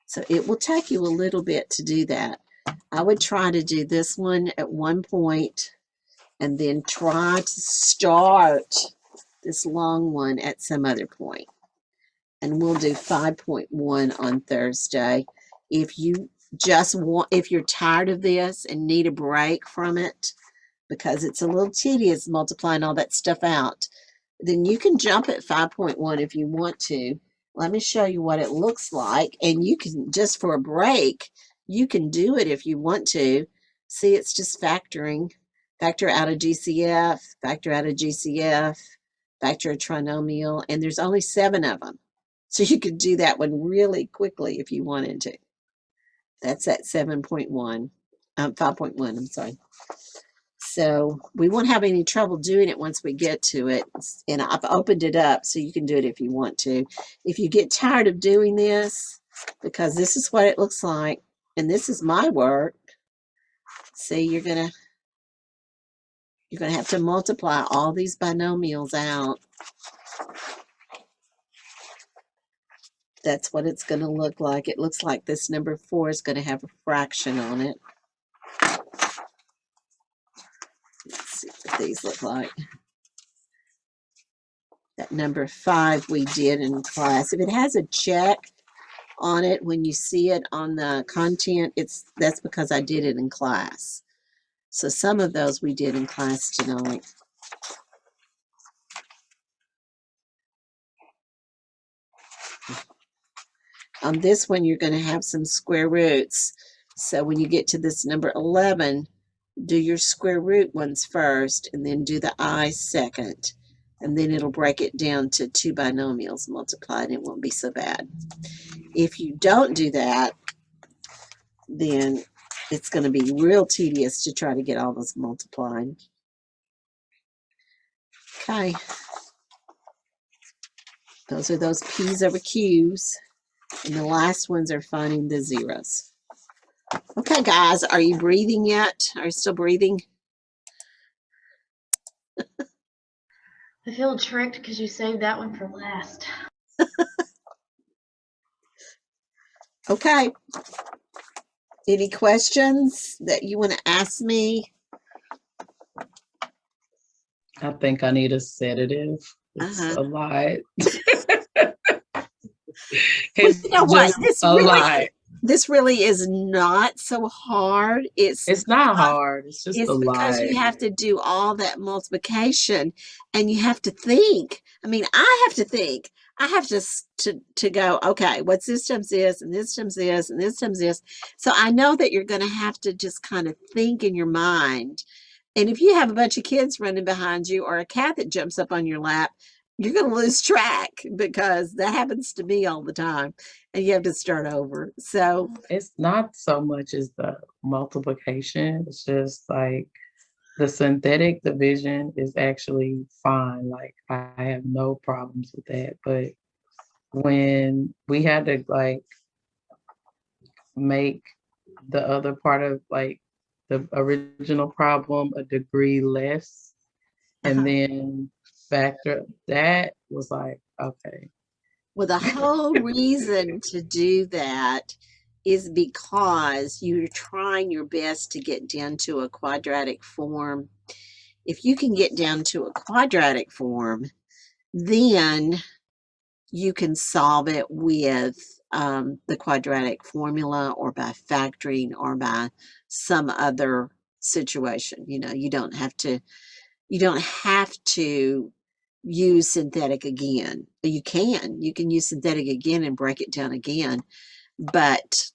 So it will take you a little bit to do that. I would try to do this one at one point and then try to start this long one at some other point. And we'll do 5.1 on Thursday. If you just want, if you're tired of this and need a break from it, because it's a little tedious multiplying all that stuff out, then you can jump at 5.1 if you want to. Let me show you what it looks like. And you can, just for a break, you can do it if you want to. See, it's just factoring. Factor out a GCF, factor out a GCF, factor a trinomial, and there's only 7 of them. So you could do that one really quickly if you wanted to. That's at 7.1, 5.1, I'm sorry. So we won't have any trouble doing it once we get to it. And I've opened it up so you can do it if you want to. If you get tired of doing this, because this is what it looks like, and this is my work, see, you're gonna have to multiply all these binomials out. That's what it's going to look like. It looks like this number 4 is going to have a fraction on it. Let's see what these look like. That number 5 we did in class. If it has a check on it when you see it on the content, that's because I did it in class. So some of those we did in class tonight. On this one, you're going to have some square roots. So when you get to this number 11, do your square root ones first, and then do the I second. And then it'll break it down to 2 binomials multiplied, and it won't be so bad. If you don't do that, then it's going to be real tedious to try to get all those multiplied. Okay. Those are those P's over Q's. And the last ones are finding the zeros. Okay, guys, are you breathing yet? Are you still breathing? I feel tricked because you saved that one for last. Okay. Any questions that you want to ask me? I think I need a sedative. It's Uh-huh. a lot. Well, It's you know what? just a lot. This really is not so hard. It's not hard. It's just a It's because lot. you have to do all that multiplication and you have to think. I mean, I have to think. I have to go, okay, what's this times this and this times this and this times this. So I know that you're going to have to just kind of think in your mind. And if you have a bunch of kids running behind you or a cat that jumps up on your lap, you're going to lose track because that happens to me all the time and you have to start over. So It's not so much as the multiplication. It's just like the synthetic division is actually fine. Like I have no problems with that. But when we had to like make the other part of like the original problem a degree less and then factor that was like, okay. well, the whole reason to do that is because you're trying your best to get down to a quadratic form. If you can get down to a quadratic form, then you can solve it with the quadratic formula or by factoring or by some other situation. You know, you don't have to use synthetic again. You can use synthetic again and break it down again. But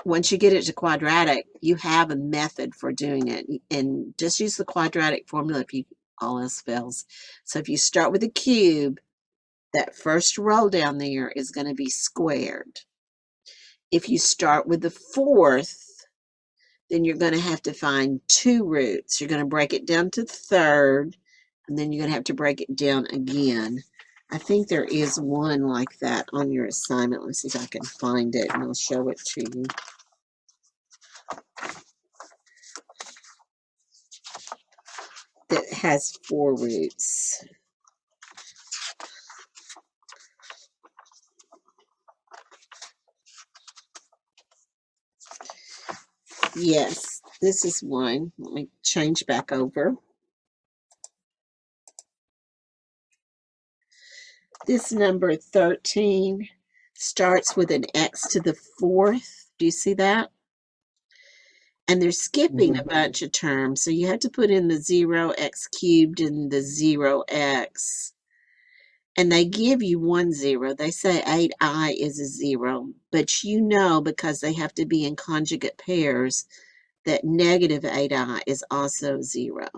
once you get it to quadratic, you have a method for doing it. And just use the quadratic formula if all else fails. So if you start with a cube, that first row down there is going to be squared. If you start with the fourth, then you're going to have to find two roots. You're going to break it down to third, and then you're going to have to break it down again. I think there is one like that on your assignment. Let's see if I can find it, and I'll show it to you. That has four roots. Yes, this is one. Let me change back over. This number 13 starts with an x to the fourth. Do you see that? And they're skipping a bunch of terms. So you have to put in the 0x cubed and the 0x. And they give you 1 0. They say 8i is a 0. But you know, because they have to be in conjugate pairs, that negative 8i is also 0.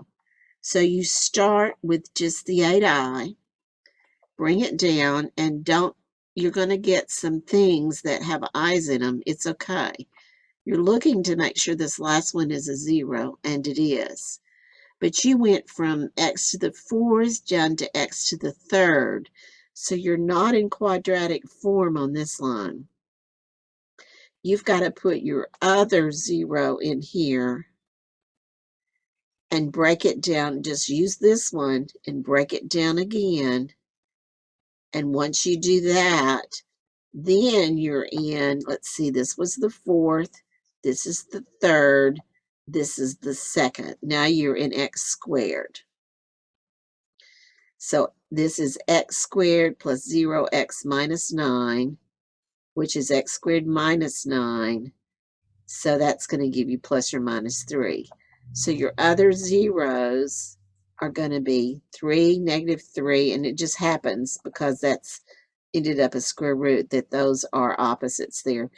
So you start with just the 8i, bring it down, and you're going to get some things that have i's in them. It's okay. You're looking to make sure this last one is a 0, and it is. But you went from x to the fourth down to x to the third. So you're not in quadratic form on this line. You've got to put your other 0 in here and break it down. Just use this one and break it down again. And once you do that, then you're in, let's see, this was the fourth, this is the third, this is the second. Now you're in x squared. So this is x squared plus 0x minus 9, which is x squared minus 9. So that's going to give you plus or minus 3. So your other zeros are going to be 3, negative 3, and it just happens because that's ended up a square root that those are opposites there.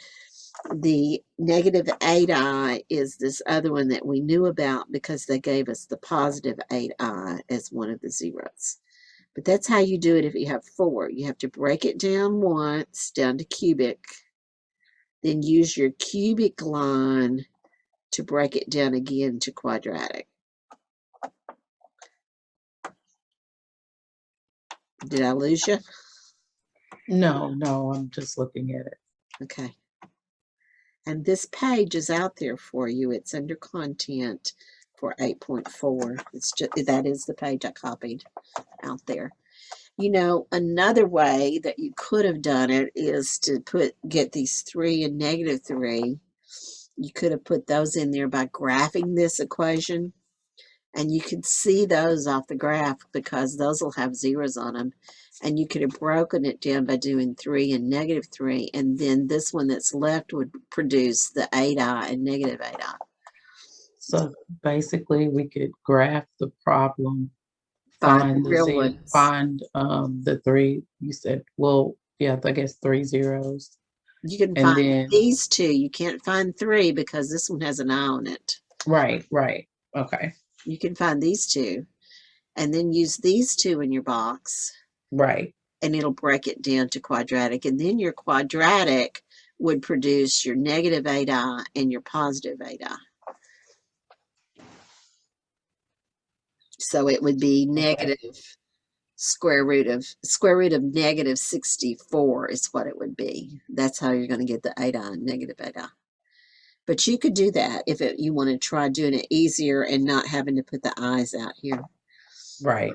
The negative 8i is this other one that we knew about because they gave us the positive 8i as one of the zeros. But that's how you do it if you have 4. You have to break it down once, down to cubic, then use your cubic line to break it down again to quadratic. Did I lose you? No, I'm just looking at it. Okay. And this page is out there for you. It's under content for 8.4. It's just, that is the page I copied out there. You know, another way that you could have done it is to get these 3 and negative 3 you could have put those in there by graphing this equation. And you could see those off the graph because those will have zeros on them. And you could have broken it down by doing 3 and -3. And then this one that's left would produce the 8i and -8i. So basically, we could graph the problem, Find find the the real Z, ones. find the 3. You said, well, yeah, I guess 3 zeros. You can And find then these 2. You can't find 3 because this one has an I on it. right. Okay. You can find these 2 and then use these 2 in your box Right. and it'll break it down to quadratic. And then your quadratic would produce your -8i and your +8i. So it would be negative square root of -64 is what it would be. That's how you're going to get the 8i and -8i. But you could do that if you want to try doing it easier and not having to put the i's out here. Right.